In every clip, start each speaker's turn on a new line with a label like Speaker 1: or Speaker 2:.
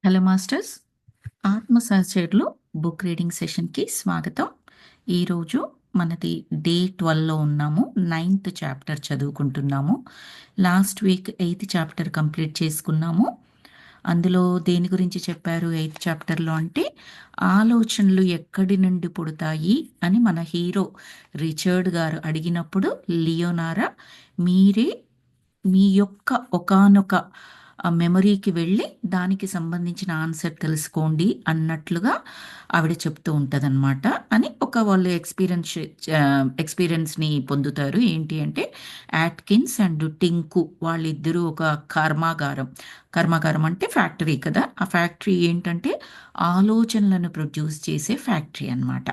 Speaker 1: Hello masters, ఆత్మ సహచరులు book reading సెషన్కి స్వాగతం. ఈరోజు మనది డే 12లో ఉన్నాము. 9th చాప్టర్ చదువుకుంటున్నాము. Last week 8th chapter complete చేసుకున్నాము. అందులో దేని గురించి చెప్పారు 8th చాప్టర్లో అంటే ఆలోచనలు ఎక్కడి నుండి పుడతాయి అని మన హీరో రిచర్డ్ గారు అడిగినప్పుడు లియోనారా మీరే మీ యొక్క ఒకానొక మెమరీకి వెళ్ళి దానికి సంబంధించిన ఆన్సర్ తెలుసుకోండి అన్నట్లుగా ఆవిడ చెప్తూ ఉంటుందన్నమాట. అని ఒక వాళ్ళు ఎక్స్పీరియన్స్ని పొందుతారు. ఏంటి అంటే యాట్కిన్స్ అండ్ టింకు వాళ్ళిద్దరూ ఒక కర్మాగారం అంటే ఫ్యాక్టరీ కదా. ఆ ఫ్యాక్టరీ ఏంటంటే ఆలోచనలను ప్రొడ్యూస్ చేసే ఫ్యాక్టరీ అన్నమాట.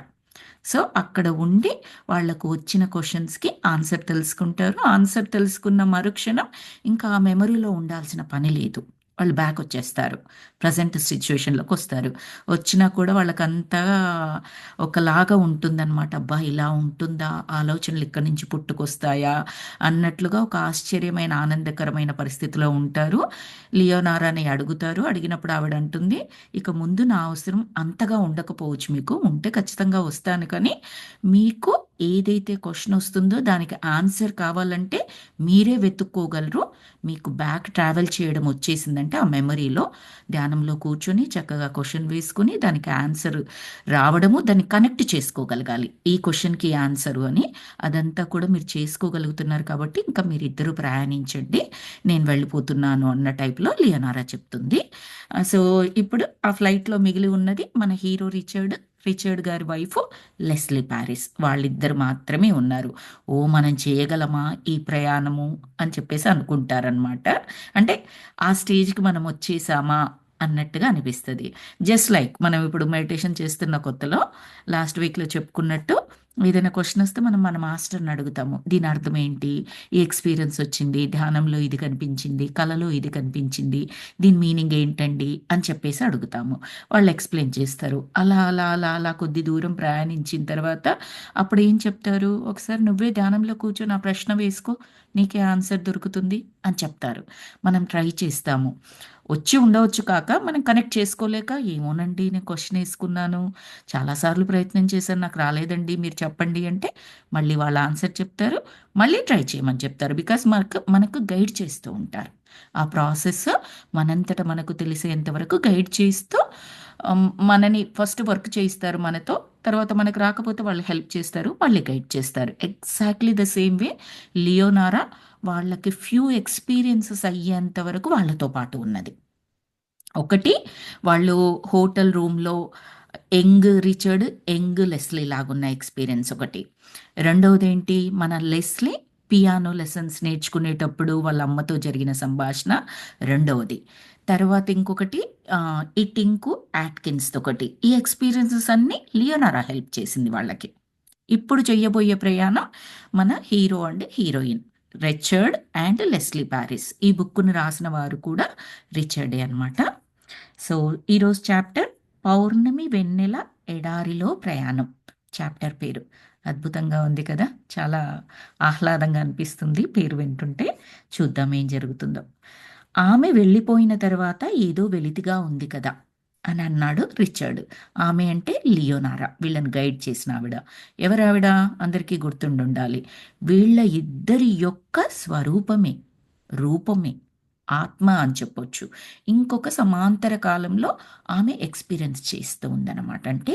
Speaker 1: సో అక్కడ ఉండి వాళ్ళకు వచ్చిన క్వశ్చన్స్కి ఆన్సర్ తెలుసుకుంటారు. ఆన్సర్ తెలుసుకున్న మరుక్షణం ఇంకా ఆ మెమరీలో ఉండాల్సిన పని లేదు, వాళ్ళు బ్యాక్ వచ్చేస్తారు, ప్రజెంట్ సిచ్యువేషన్లోకి వస్తారు. వచ్చినా కూడా వాళ్ళకంతా ఒకలాగా ఉంటుందన్నమాట. అబ్బా ఇలా ఉంటుందా, ఆలోచనలు ఇక్కడి నుంచి పుట్టుకొస్తాయా అన్నట్లుగా ఒక ఆశ్చర్యమైన ఆనందకరమైన పరిస్థితిలో ఉంటారు. లియోనారాని అడుగుతారు. అడిగినప్పుడు ఆవిడ అంటుంది, ఇక ముందు నా అవసరం అంతగా ఉండకపోవచ్చు, మీకు ఉంటే ఖచ్చితంగా వస్తాను, కానీ మీకు ఏదైతే క్వశ్చన్ వస్తుందో దానికి ఆన్సర్ కావాలంటే మీరే వెతుక్కోగలరు. మీకు బ్యాక్ ట్రావెల్ చేయడం వచ్చేసిందంటే ఆ మెమరీలో ధ్యానంలో కూర్చొని చక్కగా క్వశ్చన్ వేసుకుని దానికి ఆన్సర్ రావడము, దాన్ని కనెక్ట్ చేసుకోగలగాలి, ఈ క్వశ్చన్కి ఆన్సరు అని. అదంతా కూడా మీరు చేసుకోగలుగుతున్నారు కాబట్టి ఇంకా మీరిద్దరూ ప్రయాణించండి, నేను వెళ్ళిపోతున్నాను అన్న టైప్లో లియోనారా చెప్తుంది. సో ఇప్పుడు ఆ ఫ్లైట్లో మిగిలి ఉన్నది మన హీరో రిచర్డ్ గారి వైఫ్ లెస్లీ ప్యారిస్, వాళ్ళిద్దరు మాత్రమే ఉన్నారు. ఓ మనం చేయగలమా ఈ ప్రయాణము అని చెప్పేసి అనుకుంటారనమాట. అంటే ఆ స్టేజ్కి మనం వచ్చేసామా అన్నట్టుగా అనిపిస్తుంది. జస్ట్ లైక్ మనం ఇప్పుడు మెడిటేషన్ చేస్తున్న కొత్తలో లాస్ట్ వీక్లో చెప్పుకున్నట్టు ఏదైనా క్వశ్చన్ వస్తే మనం మన మాస్టర్ని అడుగుతాము, దీని అర్థం ఏంటి, ఈ ఎక్స్పీరియన్స్ వచ్చింది, ధ్యానంలో ఇది కనిపించింది, కలలో ఇది కనిపించింది, దీని మీనింగ్ ఏంటండి అని చెప్పేసి అడుగుతాము. వాళ్ళు ఎక్స్ప్లెయిన్ చేస్తారు. అలా అలా అలా అలా కొద్ది దూరం ప్రయాణించిన తర్వాత అప్పుడు ఏం చెప్తారు, ఒకసారి నువ్వే ధ్యానంలో కూర్చొని ఆ ప్రశ్న వేసుకో, నీకే ఆన్సర్ దొరుకుతుంది అని చెప్తారు. మనం ట్రై చేస్తాము, వచ్చి ఉండవచ్చు కాక మనం కనెక్ట్ చేసుకోలేక, ఏమోనండి నేను క్వశ్చన్ వేసుకున్నాను, చాలాసార్లు ప్రయత్నం చేశాను, నాకు రాలేదండి, మీరు చెప్పండి అంటే మళ్ళీ వాళ్ళు ఆన్సర్ చెప్తారు, మళ్ళీ ట్రై చేయమని చెప్తారు. బికాస్ మనకు గైడ్ చేస్తూ ఉంటారు. ఆ ప్రాసెస్ మనంతట మనకు తెలిసేంత వరకు గైడ్ చేస్తూ మనని ఫస్ట్ వర్క్ చేయిస్తారు మనతో, తర్వాత మనకు రాకపోతే వాళ్ళు హెల్ప్ చేస్తారు, మళ్ళీ గైడ్ చేస్తారు. ఎగ్జాక్ట్లీ ద సేమ్ వే లియోనారా వాళ్ళకి ఫ్యూ ఎక్స్పీరియన్సెస్ అయ్యేంత వరకు వాళ్ళతో పాటు ఉన్నది. ఒకటి, వాళ్ళు హోటల్ రూమ్లో యంగ్ లెస్లీ లాగున్న ఎక్స్పీరియన్స్ ఒకటి. రెండవది ఏంటి, మన లెస్లీ పియానో లెసన్స్ నేర్చుకునేటప్పుడు వాళ్ళ అమ్మతో జరిగిన సంభాషణ రెండవది. తర్వాత ఇంకొకటి ఈ టింకు యాట్కిన్స్తో ఒకటి. ఈ ఎక్స్పీరియన్సెస్ అన్నీ లియోనారా హెల్ప్ చేసింది వాళ్ళకి. ఇప్పుడు చెయ్యబోయే ప్రయాణం మన hero and heroine Richard and Leslie Paris. ఈ బుక్ను రాసిన వారు కూడా రిచర్డే అనమాట. సో ఈరోజు చాప్టర్ పౌర్ణమి వెన్నెల ఎడారిలో ప్రయాణం. చాప్టర్ పేరు అద్భుతంగా ఉంది కదా, చాలా ఆహ్లాదంగా అనిపిస్తుంది పేరు వింటుంటే. చూద్దాం ఏం జరుగుతుందో. ఆమె వెళ్ళిపోయిన తర్వాత ఏదో వెలితిగా ఉంది కదా అని అన్నాడు రిచర్డ్. ఆమె అంటే లియోనారా, వీళ్ళని గైడ్ చేసిన ఆవిడ. ఎవరావిడ, అందరికీ గుర్తుండుండాలి, వీళ్ళ ఇద్దరి యొక్క స్వరూపమే, రూపమే, ఆత్మ అని చెప్పొచ్చు. ఇంకొక సమాంతర కాలంలో ఆమె ఎక్స్పీరియన్స్ చేస్తూ ఉందన్నమాట. అంటే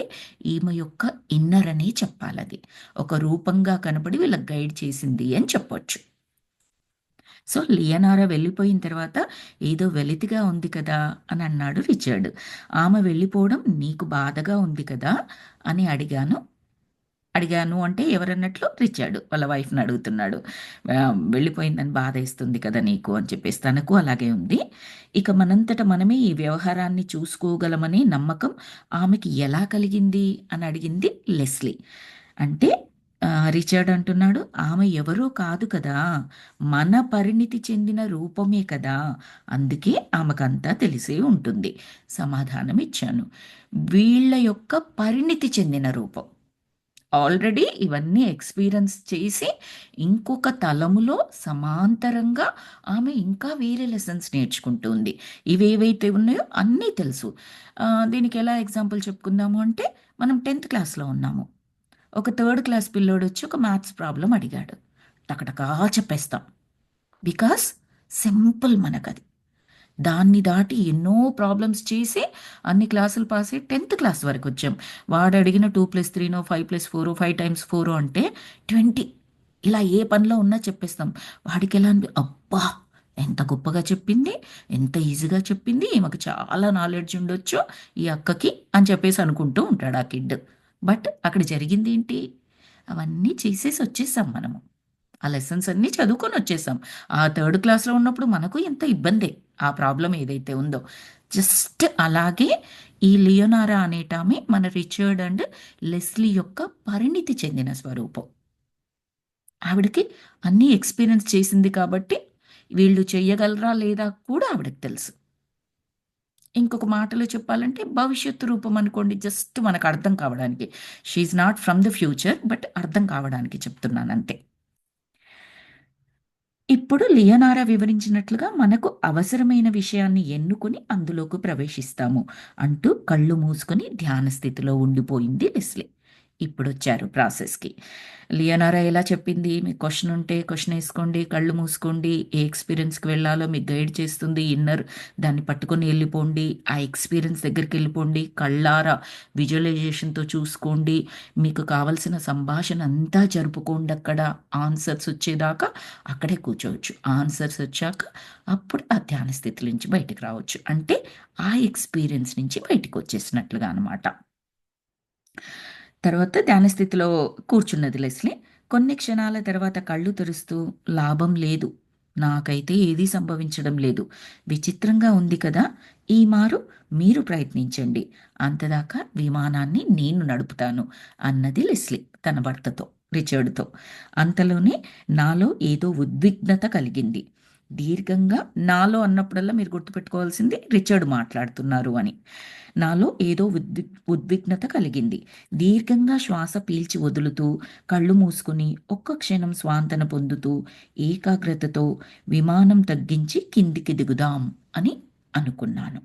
Speaker 1: ఈమె యొక్క ఇన్నర్ అనే చెప్పాలది, ఒక రూపంగా కనబడి వీళ్ళకి గైడ్ చేసింది అని చెప్పొచ్చు. సో లియనారా వెళ్ళిపోయిన తర్వాత ఏదో వెలితిగా ఉంది కదా అని అన్నాడు రిచర్డ్. ఆమె వెళ్ళిపోవడం నీకు బాధగా ఉంది కదా అని అడిగాను అంటే ఎవరన్నట్లు రిచర్డ్ వాళ్ళ వైఫ్ని అడుగుతున్నాడు. ఆ, వెళ్ళిపోయిందని బాధ వేస్తుంది కదా నీకు అని చెప్పేసి తనకు అలాగే ఉంది. ఇక మనంతట మనమే ఈ వ్యవహారాన్ని చూసుకోగలమనే నమ్మకం ఆమెకి ఎలా కలిగింది అని అడిగింది లెస్లీ. అంటే రిచర్డ్ అంటున్నాడు, ఆమె ఎవరో కాదు కదా, మన పరిణితి చెందిన రూపమే కదా, అందుకే ఆమెకంతా తెలిసే ఉంటుంది సమాధానం ఇచ్చాను. వీళ్ళ యొక్క పరిణితి చెందిన రూపం, ఆల్రెడీ ఇవన్నీ ఎక్స్పీరియన్స్ చేసి ఇంకొక తలములో సమాంతరంగా ఆమె ఇంకా వేరే లెసన్స్ నేర్చుకుంటుంది. ఇవేవైతే ఉన్నాయో అన్నీ తెలుసు. దీనికి ఎలా ఎగ్జాంపుల్ చెప్పుకుందాము అంటే, మనం 10th క్లాస్‌లో ఉన్నాము. ఒక థర్డ్ క్లాస్ పిల్లోడొచ్చి ఒక మ్యాథ్స్ ప్రాబ్లమ్ అడిగాడు. టకటకా చెప్పేస్తాం. బికాస్ సింపుల్ మనకది. దాన్ని దాటి ఎన్నో ప్రాబ్లమ్స్ చేసి అన్ని క్లాసులు పాస్ అయ్యి 10th క్లాస్ వరకు వచ్చాం. వాడు అడిగిన 2+3నో 5+4 5 టైమ్స్ 4 అంటే 20. ఇలా ఏ పనిలో ఉన్నా చెప్పేస్తాం. వాడికి ఎలా అబ్బా, ఎంత గొప్పగా చెప్పింది, ఎంత ఈజీగా చెప్పింది, ఈమెకు చాలా నాలెడ్జ్ ఉండొచ్చు ఈ అక్కకి అని చెప్పేసి అనుకుంటూ ఉంటాడు ఆ కిడ్. బట్ అక్కడ జరిగింది ఏంటి? అవన్నీ చేసేసి వచ్చేసాం మనము. ఆ లెసన్స్ అన్నీ చదువుకొని వచ్చేసాం. ఆ థర్డ్ క్లాస్‌లో ఉన్నప్పుడు మనకు ఎంత ఇబ్బందే ఆ ప్రాబ్లమ్ ఏదైతే ఉందో. జస్ట్ అలాగే ఈ లియోనారా అనేటామె మన రిచర్డ్ అండ్ లెస్లీ యొక్క పరిణితి చెందిన స్వరూపం. ఆవిడకి అన్నీ ఎక్స్‌పీరియన్స్ చేసింది కాబట్టి వీళ్ళు చెయ్యగలరా లేదా కూడా ఆవిడకి తెలుసు. ఇంకొక మాటలో చెప్పాలంటే భవిష్యత్తు రూపం అనుకోండి, జస్ట్ మనకు అర్థం కావడానికి. She is not from the future, but అర్థం కావడానికి చెప్తున్నానంతే. ఇప్పుడు లియనారా వివరించినట్లుగా మనకు అవసరమైన విషయాన్ని ఎన్నుకొని అందులోకి ప్రవేశిస్తాము అంటూ కళ్ళు మూసుకొని ధ్యాన స్థితిలో ఉండిపోయింది లెస్లీ. ఇప్పుడొచ్చారు ప్రాసెస్‌కి. లియనారా ఎలా చెప్పింది? మీకు క్వెషన్ ఉంటే క్వెషన్ ఏసుకోండి, కళ్ళు మూసుకోండి, ఏ ఎక్స్‌పీరియన్స్‌కి వెళ్ళాలో మీకు గైడ్ చేస్తుంది ఇన్నర్. దాన్ని పట్టుకొని ఎళ్ళిపోండి. ఆ ఎక్స్‌పీరియన్స్ దగ్గరికెళ్ళిపోండి. కళ్ళారా విజువలైజేషన్‌తో చూసుకోండి. మీకు కావాల్సిన సంభాషణ అంతా జరుపుకోండక్కడ. ఆన్సర్స్ వచ్చేదాకా అక్కడే కూర్చోవచ్చు. ఆన్సర్స్ వచ్చాక అప్పుడు ఆ ధ్యాన స్థితి నుంచి బయటికి రావచ్చు. అంటే ఆ ఎక్స్‌పీరియన్స్ నుంచి బయటికొచ్చేసినట్లుగా అనమాట. తర్వాత ధ్యాన స్థితిలో కూర్చున్నది లెస్లీ. కొన్ని క్షణాల తర్వాత కళ్ళు తెరుస్తూ, లాభం లేదు. నాకైతే ఏదీ సంభవించడం లేదు. విచిత్రంగా ఉంది కదా! ఈ మారు మీరు ప్రయత్నించండి. అంతదాకా విమానాన్ని నేను నడుపుతాను అన్నది లెస్లీ తన భర్తతో, రిచర్డ్‌తో. అంతలోనే నాలో ఏదో ఉద్విగ్నత కలిగింది. దీర్ఘంగా నాలో అన్నప్పుడల్లా మీరు గుర్తుపెట్టుకోవాల్సింది రిచర్డ్ మాట్లాడుతున్నారు అని. నాలో ఏదో ఉద్విగ్నత కలిగింది. దీర్ఘంగా శ్వాస పీల్చి వదులుతూ, కళ్ళు మూసుకుని ఒక్క క్షణం స్వాంతన పొందుతూ, ఏకాగ్రతతో విమానం తగ్గించి కిందికి దిగుదాం అని అనుకున్నాను.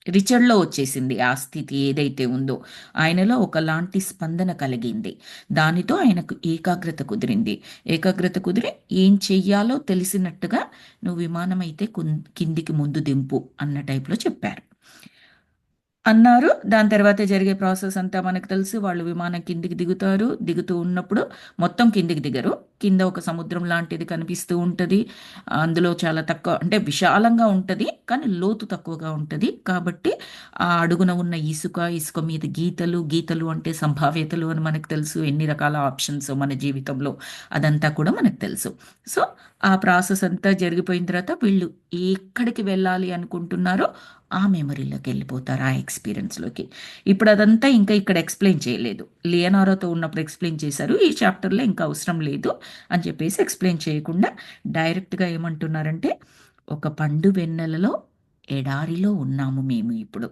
Speaker 1: రిచర్డ్‌లో వచ్చేసింది ఆ స్థితి ఏదైతే ఉందో. ఆయనలో ఒకలాంటి స్పందన కలిగింది. దానితో ఆయనకు ఏకాగ్రత కుదిరింది. ఏకాగ్రత కుదిరి ఏం చెయ్యాలో తెలిసినట్టుగా, "నువ్వు విమానమైతే కిందికి ముందు దింపు" అన్న టైప్‌లో చెప్పారు. అన్నారు. దాని తర్వాత జరిగే ప్రాసెస్ అంతా మనకు తెలుసు. వాళ్ళు విమానం కిందికి దిగుతారు. దిగుతూ ఉన్నప్పుడు మొత్తం కిందికి దిగరు. కింద ఒక సముద్రం లాంటిది కనిపిస్తూ ఉంటది. అందులో చాలా తక్కువ అంటే విశాలంగా ఉంటది. కానీ లోతు తక్కువగా ఉంటది. కాబట్టి ఆ అడుగున ఉన్న ఇసుక, ఇసుక మీద గీతలు, గీతలు అంటే సంభావ్యతలు అని మనకు తెలుసు. ఎన్ని రకాల ఆప్షన్స్ మన జీవితంలో అదంతా కూడా మనకు తెలుసు. సో, ఆ ప్రాసెస్ అంతా జరిగిపోయిన తర్వాత వీళ్ళు ఎక్కడికి వెళ్ళాలి అనుకుంటున్నారో ఆ మెమరీలోకి వెళ్ళిపోతారు, ఆ ఎక్స్పీరియన్స్‌లోకి. ఇప్పుడు అదంతా ఇంకా ఇక్కడ ఎక్స్‌ప్లెయిన్ చేయలేదు. లియనారోతో ఉన్నప్పుడు ఎక్స్‌ప్లెయిన్ చేశారు. ఈ చాప్టర్‌లో ఇంకా అవసరం లేదు అని చెప్పేసి ఎక్స్‌ప్లెయిన్ చేయకుండా డైరెక్ట్‌గా ఏమంటున్నారంటే, ఒక పండు వెన్నెలలో ఎడారిలో ఉన్నాము మేము ఇప్పుడు.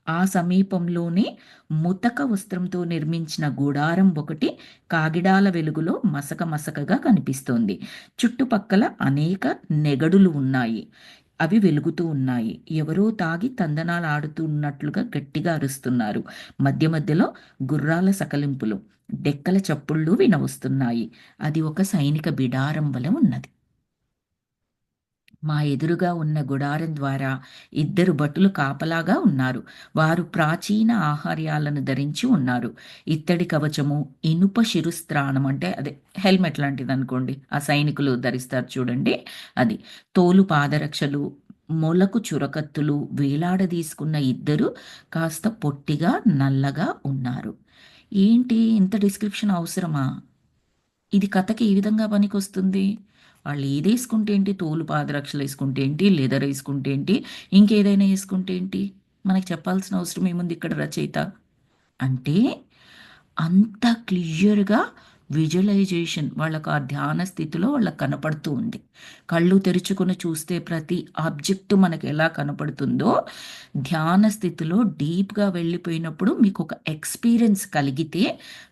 Speaker 1: ఆ సమీపంలోనే ముతక వస్త్రంతో నిర్మించిన గుడారం ఒకటి కాగిడాల వెలుగులో మసక మసకగా కనిపిస్తోంది. చుట్టుపక్కల అనేక నెగడులు ఉన్నాయి. అవి వెలుగుతూ ఉన్నాయి. ఎవరో తాగి తందనాలాడుతున్నట్లుగా గట్టిగా అరుస్తున్నారు. మధ్య మధ్యలో గుర్రాల సకలింపులు, డెక్కల చప్పుళ్ళు వినవస్తున్నాయి. అది ఒక సైనిక బిడారం వలె ఉన్నది. మా ఎదురుగా ఉన్న గుడారం ద్వారా ఇద్దరు భటులు కాపలాగా ఉన్నారు. వారు ప్రాచీన ఆహార్యాలను ధరించి ఉన్నారు. ఇత్తడి కవచము, ఇనుప శిరుస్త్రాణం అంటే అదే హెల్మెట్ లాంటిదనుకోండి. ఆ సైనికులు ధరిస్తారు చూడండి అది. తోలు పాదరక్షలు, మొలకు చురకత్తులు వేలాడదీసుకున్న ఇద్దరు కాస్త పొట్టిగా, నల్లగా ఉన్నారు. ఏంటి ఇంత డిస్క్రిప్షన్ అవసరమా? ఇది కథకి ఏ విధంగా పనికొస్తుంది? వాళ్ళు ఏదేసుకుంటే ఏంటి? తోలు పాదరక్షలు ఏసుకుంటే ఏంటి? లెదర్ ఏసుకుంటే ఏంటి? ఇంకేదైనా ఏసుకుంటే ఏంటి? మనకు చెప్పాల్సిన అవసరం ఏముంది ఇక్కడ రచయిత? అంటే అంత క్లియర్‌గా విజువలైజేషన్ వాళ్ళకు ఆ ధ్యాన స్థితిలో వాళ్ళకి కనపడుతూ ఉంది. కళ్ళు తెరుచుకొని చూస్తే ప్రతి ఆబ్జెక్టు మనకు ఎలా కనపడుతుందో, ధ్యాన స్థితిలో డీప్గా వెళ్ళిపోయినప్పుడు మీకు ఒక ఎక్స్పీరియన్స్ కలిగితే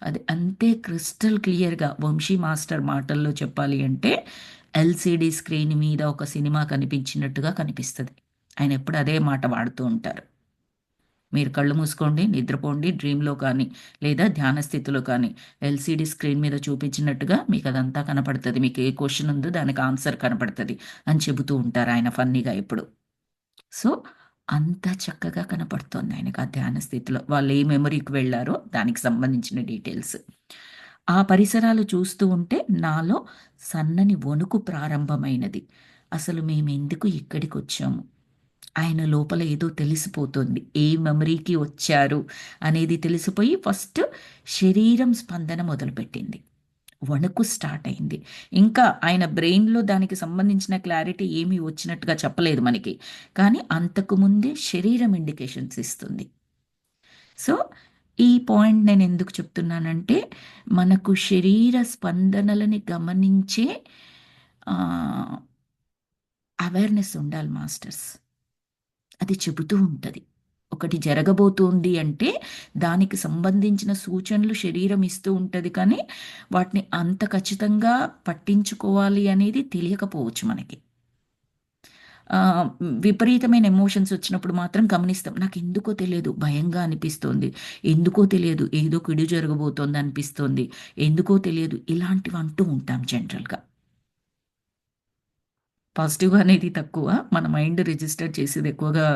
Speaker 1: అది అంతే క్రిస్టల్ క్లియర్గా, వంశీ మాస్టర్ మాటల్లో చెప్పాలి అంటే ఎల్సిడి స్క్రీన్ మీద ఒక సినిమా కనిపించినట్టుగా కనిపిస్తుంది. ఆయన ఎప్పుడు అదే మాట వాడుతూ ఉంటారు. మీరు కళ్ళు మూసుకోండి, నిద్రపోండి, డ్రీమ్లో కానీ లేదా ధ్యాన స్థితిలో కానీ ఎల్సిడి స్క్రీన్ మీద చూపించినట్టుగా మీకు అదంతా కనపడుతుంది. మీకు ఏ క్వశ్చన్ ఉందో దానికి ఆన్సర్ కనపడుతుంది అని చెబుతూ ఉంటారు ఆయన ఫన్నీగా ఎప్పుడు. సో అంత చక్కగా కనపడుతోంది ఆయనకు ఆ ధ్యాన స్థితిలో. వాళ్ళు ఏ మెమరీకి వెళ్ళారో దానికి సంబంధించిన డీటెయిల్స్. ఆ పరిసరాలు చూస్తూ ఉంటే నాలో సన్నని వణుకు ప్రారంభమైనది. అసలు మేమెందుకు ఇక్కడికి వచ్చాము? ఆయన లోపల ఏదో తెలిసిపోతుంది. ఏ మెమరీకి వచ్చారు అనేది తెలిసిపోయి ఫస్ట్ శరీరం స్పందన మొదలుపెట్టింది. వణుకు స్టార్ట్ అయింది. ఇంకా ఆయన బ్రెయిన్‌లో దానికి సంబంధించిన క్లారిటీ ఏమీ వచ్చినట్టుగా చెప్పలేదు మనకి. కానీ అంతకు ముందే శరీరం ఇండికేషన్స్ ఇస్తుంది. సో, ఈ పాయింట్ నేనెందుకు చెప్తున్నానంటే, మనకు శరీర స్పందనలని గమనించే ఆహ్, అవేర్‌నెస్ ఉండాలి మాస్టర్స్. అది చెబుతూ ఉంటది. ఒకటి జరగబోతోంది అంటే, దానికి సంబంధించిన సూచనలు శరీరం ఇస్తూ ఉంటది కానీ, వాటిని అంత ఖచ్చితంగా పట్టించుకోవాలి అనేది తెలియకపోవచ్చు మనకి. విపరీతమైన ఎమోషన్స్ వచ్చినప్పుడు మాత్రం గమనిస్తాం. నాకెందుకో తెలియదు భయంగా అనిపిస్తోంది. ఎందుకో తెలియదు ఏదో కీడు జరగబోతోంది అనిపిస్తోంది. ఎందుకో తెలియదు ఇలాంటివి అంటూ ఉంటాం జనరల్‌గా. పాజిటివ్‌గా అనేది తక్కువ. మన మైండ్ రిజిస్టర్ చేసేది ఎక్కువగా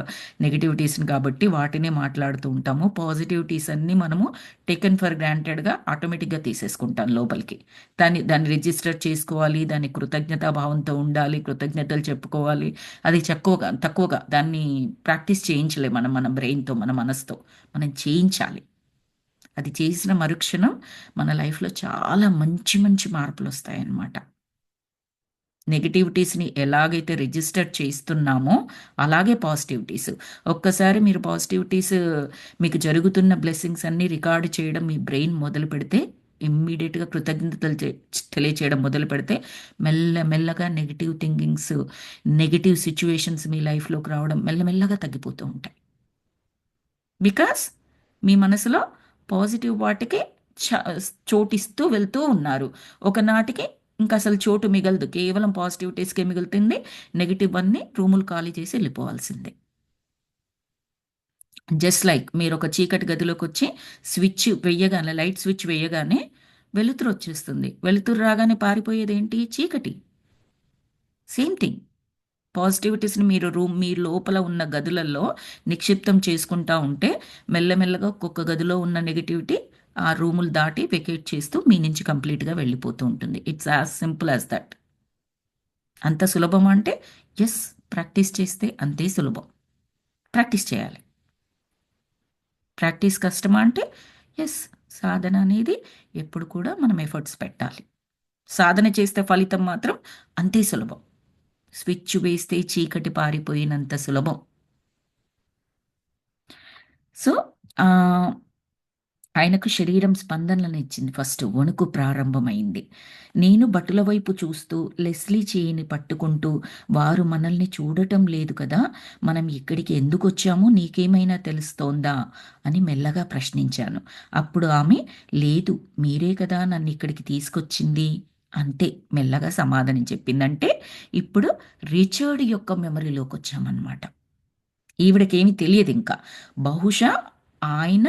Speaker 1: నెగటివిటీస్‌ని కాబట్టి వాటినే మాట్లాడుతూ ఉంటాము. పాజిటివిటీస్ అన్నీ మనము టేకెన్ ఫర్ గ్రాంటెడ్‌గా ఆటోమేటిక్‌గా తీసేసుకుంటాం లోపలికి. దాన్ని రిజిస్టర్ చేసుకోవాలి. దాన్ని కృతజ్ఞతా భావంతో ఉండాలి. కృతజ్ఞతలు చెప్పుకోవాలి. అది తక్కువగా దాన్ని ప్రాక్టీస్ చేయించలేం మనం మన బ్రెయిన్‌తో, మన మనసుతో. మనం చేయించాలి. అది చేసిన మరుక్షణం మన లైఫ్‌లో చాలా మంచి మంచి మార్పులొస్తాయన్నమాట. నెగటివిటీస్‌ని ఎలాగైతే రిజిస్టర్ చేస్తున్నామో, అలాగే పాజిటివిటీస్. ఒక్కసారి మీరు పాజిటివిటీస్ మీకు జరుగుతున్న బ్లెస్సింగ్స్ అన్నీ రికార్డ్ చేయడం మీ బ్రెయిన్ మొదలుపెడితే, ఇమ్మీడియేట్‌గా కృతజ్ఞతలు తెలియచేయడం మొదలుపెడితే, మెల్లగా నెగెటివ్ థింకింగ్స్, నెగెటివ్ సిట్యుయేషన్స్ మీ లైఫ్‌లోకి రావడం మెల్లగా తగ్గిపోతూ ఉంటాయి. బికాస్ మీ మనసులో పాజిటివ్ వాటికి చ చోటిస్తూ వెళ్తూ ఉన్నారు. ఒకనాటికి ఇంకసలు చోటు మిగలదు. కేవలం పాజిటివిటీస్‌కే మిగులుతుంది. నెగెటివ్ అన్నీ రూములు ఖాళీ చేసి ఎళ్ళిపోవాల్సిందే. జస్ట్ లైక్ మీరొక చీకటి గదిలోకొచ్చి లైట్ స్విచ్ వెయ్యగానే వెలుతురొచ్చేస్తుంది. వెలుతురు రాగానే పారిపోయేదేంటి? చీకటి. Same thing. పాజిటివిటీస్‌ని మీ లోపల ఉన్న గదులలో నిక్షిప్తం చేసుకుంటా ఉంటే, మెల్లగా ఒక్కొక్క గదిలో ఉన్న నెగటివిటీ ఆ రూములు దాటి వెకేట్ చేస్తూ మీ నుంచి కంప్లీట్‌గా వెళ్ళిపోతూ ఉంటుంది. It's as simple as that. అంత సులభమా అంటే, యెస్. ప్రాక్టీస్ చేస్తే అంతే సులభం. ప్రాక్టీస్ చేయాలి. ప్రాక్టీస్ కష్టమా అంటే, యెస్. సాధన అనేది ఎప్పుడు కూడా మనం ఎఫర్ట్స్ పెట్టాలి. సాధన చేస్తే ఫలితం మాత్రం అంతే సులభం. స్విచ్ వేస్తే చీకటి పారిపోయినంత సులభం. సో, ఆహ్, ఆయనకు శరీరం స్పందనలనిచ్చింది ఫస్ట్. వణుకు ప్రారంభమైంది. నేను భటుల వైపు చూస్తూ, లెస్లీ చేయిని పట్టుకుంటూ, "వారు మనల్ని చూడటం లేదు కదా! మనం ఇక్కడికి ఎందుకొచ్చామో నీకేమైనా తెలుస్తోందా?" అని మెల్లగా ప్రశ్నించాను. అప్పుడు ఆమె, "లేదు, మీరే కదా నన్నిక్కడికి తీసుకొచ్చింది." అంతే మెల్లగా సమాధానం చెప్పిందంటే, ఇప్పుడు రిచర్డ్ యొక్క మెమరీలోకొచ్చామనమాట. ఈవిడకేమి తెలియదింక. బహుశా ఆయన,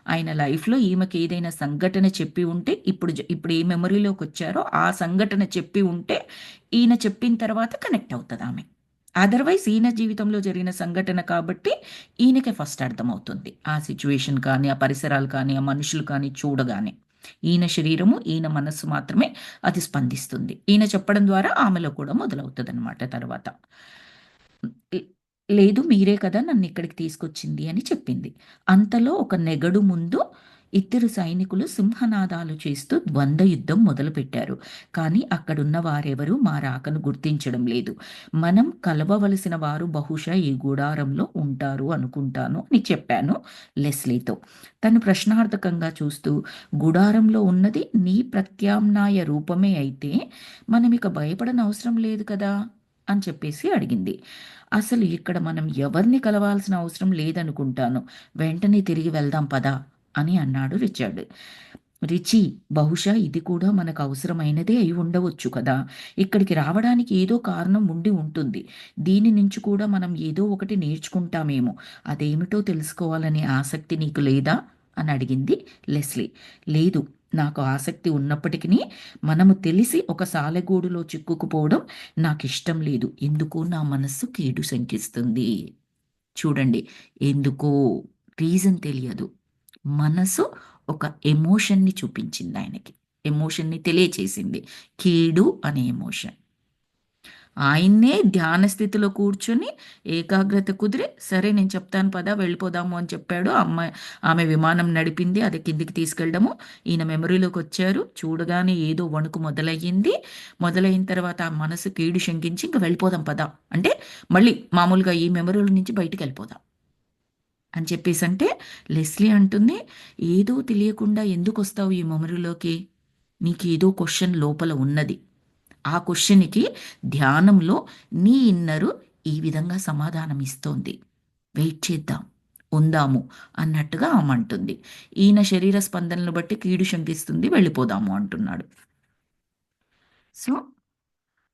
Speaker 1: ఆయన లైఫ్‌లో ఈమెకేదైనా సంఘటన చెప్పి ఉంటే, ఇప్పుడు ఏ మెమరీలోకొచ్చారో ఆ సంఘటన చెప్పి ఉంటే, ఈయన చెప్పిన తర్వాత కనెక్ట్ అవుతదామె. అదర్‌వైస్ ఈయన జీవితంలో జరిగిన సంఘటన కాబట్టి, ఈయనకే ఫస్ట్ అర్థమవుతుంది. ఆ సిట్యుయేషన్ కానీ, ఆ పరిసరాలు కానీ, ఆ మనుషులు కానీ చూడగానే. ఈయన శరీరము, ఈయన మనస్సు మాత్రమే అది స్పందిస్తుంది. ఈయన చెప్పడం ద్వారా ఆమెలో కూడా మొదలవుతదనమాట తర్వాత. లే లేదు మీరే కదా నన్నిక్కడికి తీసుకొచ్చింది అని చెప్పింది. అంతలో ఒక నెగడు ముందు ఇద్దరు సైనికులు సింహనాదాలు చేస్తూ ద్వంద్వ యుద్ధం మొదలుపెట్టారు. కానీ అక్కడున్న వారెవరూ మా రాకను గుర్తించడం లేదు. మనం కలవవలసిన వారు బహుశా ఈ గుడారంలో ఉంటారు అనుకుంటాను అని చెప్పాను లెస్లీతో. తను ప్రశ్నార్థకంగా చూస్తూ, గుడారంలో ఉన్నది నీ ప్రత్యామ్నాయ రూపమే అయితే మనం ఇక భయపడనవసరం లేదు కదా అని చెప్పేసి అడిగింది. అసలు ఇక్కడ మనం ఎవరిని కలవాల్సిన అవసరం లేదనుకుంటాను. వెంటనే తిరిగి వెళ్దాం పదా అని అన్నాడు రిచర్డ్. రిచీ, బహుశా ఇది కూడా మనకు అవసరమైనదే అయి ఉండవచ్చు కదా. ఇక్కడికి రావడానికి ఏదో కారణం ఉండి ఉంటుంది. దీని నుంచి కూడా మనం ఏదో ఒకటి నేర్చుకుంటామేమో. అదేమిటో తెలుసుకోవాలనే ఆసక్తి నీకు లేదా అని అడిగింది లెస్లీ. లేదు, నాకు ఆసక్తి ఉన్నప్పటికీ మనము తెలిసి ఒక సాలెగూడులో చిక్కుకుపోవడం నాకు ఇష్టం లేదు. ఎందుకో నా మనస్సు కీడు శంకిస్తుంది. చూడండి, ఎందుకో రీజన్ తెలియదు. మనసు ఒక ఎమోషన్ని చూపించింది ఆయనకి. ఎమోషన్ని తెలియచేసింది. కీడు అనే ఎమోషన్. ఆయన్నే ధ్యాన స్థితిలో కూర్చొని ఏకాగ్రత కుదిరి, సరే నేను చెప్తాను పదా వెళ్ళిపోదాము అని చెప్పాడు. ఆమె విమానం నడిపింది, అది కిందికి తీసుకెళ్ళడము. ఈయన మెమరీలోకి వచ్చారు. చూడగానే ఏదో వణుకు మొదలయ్యింది. మొదలైన తర్వాత ఆ మనసు కీడు శంకించి ఇంక వెళ్ళిపోదాం పదా అంటే, మళ్ళీ మామూలుగా ఈ మెమరీల నుంచి బయటికి వెళ్ళిపోదాం అని చెప్పేసి అంటే, లెస్లీ అంటుంది, ఏదో తెలియకుండా ఎందుకు వస్తావు ఈ మెమరీలోకి? నీకు ఏదో క్వశ్చన్ లోపల ఉన్నది. ఆ క్వశ్చన్కి ధ్యానంలో నీ ఇన్నరు ఈ విధంగా సమాధానం ఇస్తోంది. వెయిట్ చేద్దాం, ఉందాము అన్నట్టుగా ఆమె అంటుంది. ఈయన శరీర స్పందనలు బట్టి కీడు శంకిస్తుంది, వెళ్ళిపోదాము అంటున్నాడు. సో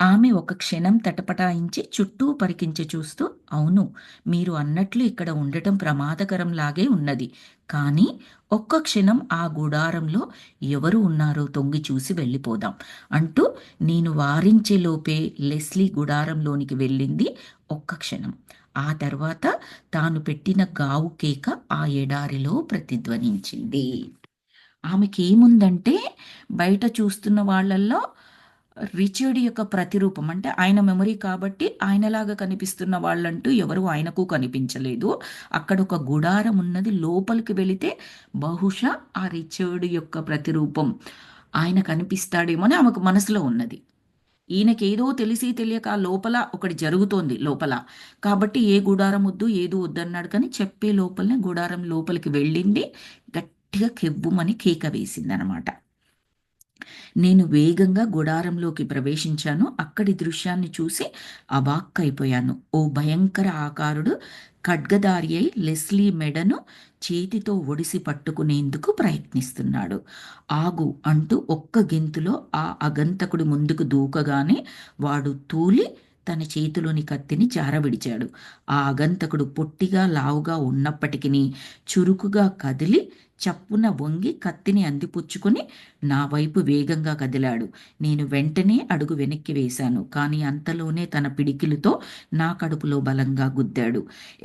Speaker 1: ఆమె ఒక క్షణం తటపటాయించి చుట్టూ పరికించి చూస్తూ, అవును, మీరు అన్నట్లు ఇక్కడ ఉండటం ప్రమాదకరంలాగే ఉన్నది. కానీ ఒక్క క్షణం ఆ గుడారంలో ఎవరు ఉన్నారో తొంగి చూసి వెళ్ళిపోదాం అంటూ నేను వారించేలోపే లెస్లీ గుడారంలోనికి వెళ్ళింది. ఒక్క క్షణం. ఆ తర్వాత తాను పెట్టిన గావు కేక ఆ ఎడారిలో ప్రతిధ్వనించింది. ఆమెకేముందంటే, బయట చూస్తున్న వాళ్ళల్లో రిచర్డ్ యొక్క ప్రతిరూపం, అంటే ఆయన మెమరీ కాబట్టి ఆయనలాగా కనిపిస్తున్న వాళ్ళంటూ ఎవరు ఆయనకు కనిపించలేదు. అక్కడ ఒక గుడారం ఉన్నది. లోపలికి వెళితే బహుశా ఆ రిచర్డ్ యొక్క ప్రతిరూపం ఆయన కనిపిస్తాడేమో అని ఆమెకు మనసులో ఉన్నది. ఈయనకేదో తెలిసి తెలియక ఆ లోపల ఒకటి జరుగుతోంది లోపల. కాబట్టి ఏ గుడారం వద్దు ఏదో వద్దన్నాడు, కానీ చెప్పే లోపలనే గుడారం లోపలికి వెళ్ళింది. గట్టిగా కెవ్వుమని కేక వేసిందనమాట. నేను వేగంగా గుడారంలోకి ప్రవేశించాను. అక్కడి దృశ్యాన్ని చూసి అవాక్కైపోయాను. ఓ భయంకర ఆకారుడు ఖడ్గదారి అయి లెస్లీ మెడను చేతితో ఒడిసి పట్టుకునేందుకు ప్రయత్నిస్తున్నాడు. ఆగు అంటూ ఒక్క గెంతులో ఆ అగంతకుడు ముందుకు దూకగానే వాడు తూలి తన చేతిలోని కత్తిని జారవిడిచాడు. ఆ అగంతకుడు పొట్టిగా లావుగా ఉన్నప్పటికీ చురుకుగా కదిలి చప్పున వంగి కత్తిని అందిపుచ్చుకొని నా వైపు వేగంగా కదిలాడు. నేను వెంటనే అడుగు వెనక్కి వేశాను. కానీ అంతలోనే తన పిడికిలితో నా కడుపులో బలంగా గుద్దాడు.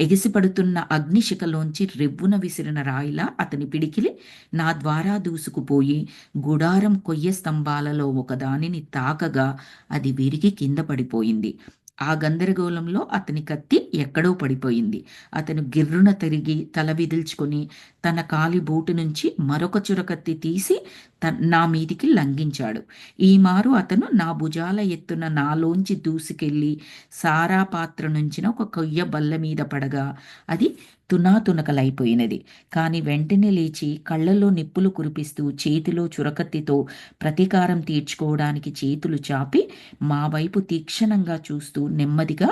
Speaker 1: ఎగిసిపడుతున్న అగ్నిశిఖలోంచి రెవ్వున విసిరిన రాయిలా అతని పిడికిలి నా ద్వారా దూసుకుపోయి గుడారం కొయ్య స్తంభాలలో ఒకదానిని తాకగా అది విరిగి కింద పడిపోయింది. ఆ గందరగోళంలో అతని కత్తి ఎక్కడో పడిపోయింది. అతను గిర్రున తిరిగి తల విదిల్చుకొని తన కాలి బూటు నుంచి మరొక చురకత్తి తీసి నా మీదికి లంఘించాడు. ఈ మారు అతను నా భుజాల ఎత్తున నాలోంచి దూసుకెళ్ళి సారా పాత్ర నుంచిన ఒక కొయ్య బల్ల మీద పడగా అది తునాతునకలైపోయినది. కాని వెంటనే లేచి కళ్ళల్లో నిప్పులు కురిపిస్తూ చేతిలో చురకత్తితో ప్రతీకారం తీర్చుకోవడానికి చేతులు చాపి మా వైపు తీక్షణంగా చూస్తూ నెమ్మదిగా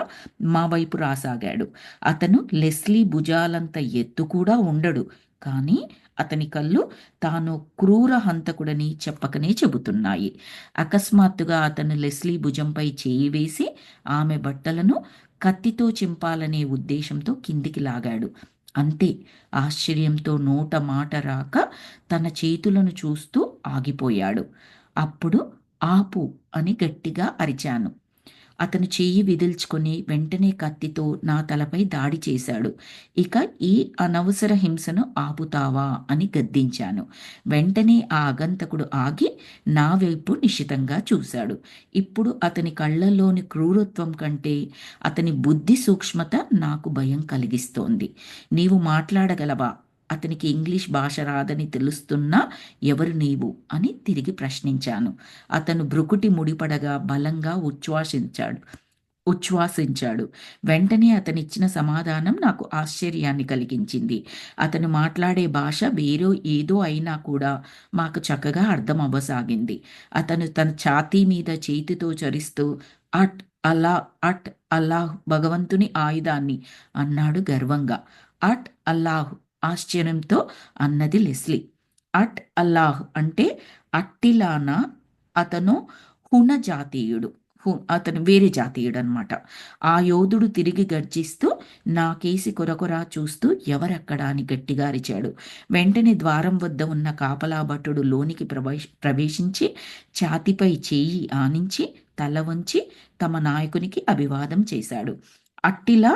Speaker 1: మా వైపు రాసాగాడు. అతను లెస్లీ భుజాలంత ఎత్తు కూడా ఉండడు, కానీ అతని కళ్ళు తాను క్రూర హంతకుడని చెప్పకనే చెబుతున్నాయి. అకస్మాత్తుగా అతను లెస్లీ భుజంపై చేయి వేసి ఆమె బట్టలను కత్తితో చింపాలనే ఉద్దేశంతో కిందికి లాగాడు. అంతే. ఆశ్చర్యంతో నోట మాట రాక తన చేతులను చూస్తూ ఆగిపోయాడు. అప్పుడు ఆపు అని గట్టిగా అరిచాను. అతను చెయ్యి విదిల్చుకొని వెంటనే కత్తితో నా తలపై దాడి చేశాడు. ఇక ఈ అనవసర హింసను ఆపుతావా అని గద్దించాను. వెంటనే ఆ ఆగంతకుడు ఆగి నా వైపు నిశితంగా చూశాడు. ఇప్పుడు అతని కళ్ళల్లోని క్రూరత్వం కంటే అతని బుద్ధి సూక్ష్మత నాకు భయం కలిగిస్తోంది. నీవు మాట్లాడగలవా అతనికి ఇంగ్లీష్ భాష రాదని తెలుస్తున్నా ఎవరు నీవు అని తిరిగి ప్రశ్నించాను. అతను భృకుటి ముడిపడగా బలంగా ఉచ్ఛ్వాసించాడు. వెంటనే అతనిచ్చిన సమాధానం నాకు ఆశ్చర్యాన్ని కలిగించింది. అతను మాట్లాడే భాష వేరే ఏదో అయినా కూడా మాకు చక్కగా అర్థం అవ్వసాగింది. అతను తన ఛాతీ మీద చేతితో చరిస్తూ అట్ అల్లా అట్ అల్లాహ్ భగవంతుని ఆయుధాన్ని అన్నాడు గర్వంగా. అట్ అల్లాహ్ ఆశ్చర్యంతో అన్నది లెస్లీ. అట్ అల్లాహ్ అంటే అట్టిలానా? అతను హుణ జాతీయుడు. అతను వేరే జాతీయుడు అనమాట. ఆ యోధుడు తిరిగి గర్జిస్తూ నా కేసి కొరకొరా చూస్తూ ఎవరక్కడా అని గట్టిగా అరిచాడు. వెంటనే ద్వారం వద్ద ఉన్న కాపలా భటుడు లోనికి ప్రవేశించి ఛాతిపై చేయి ఆనించి తల వంచి తమ నాయకునికి అభివాదం చేశాడు. అట్టిలా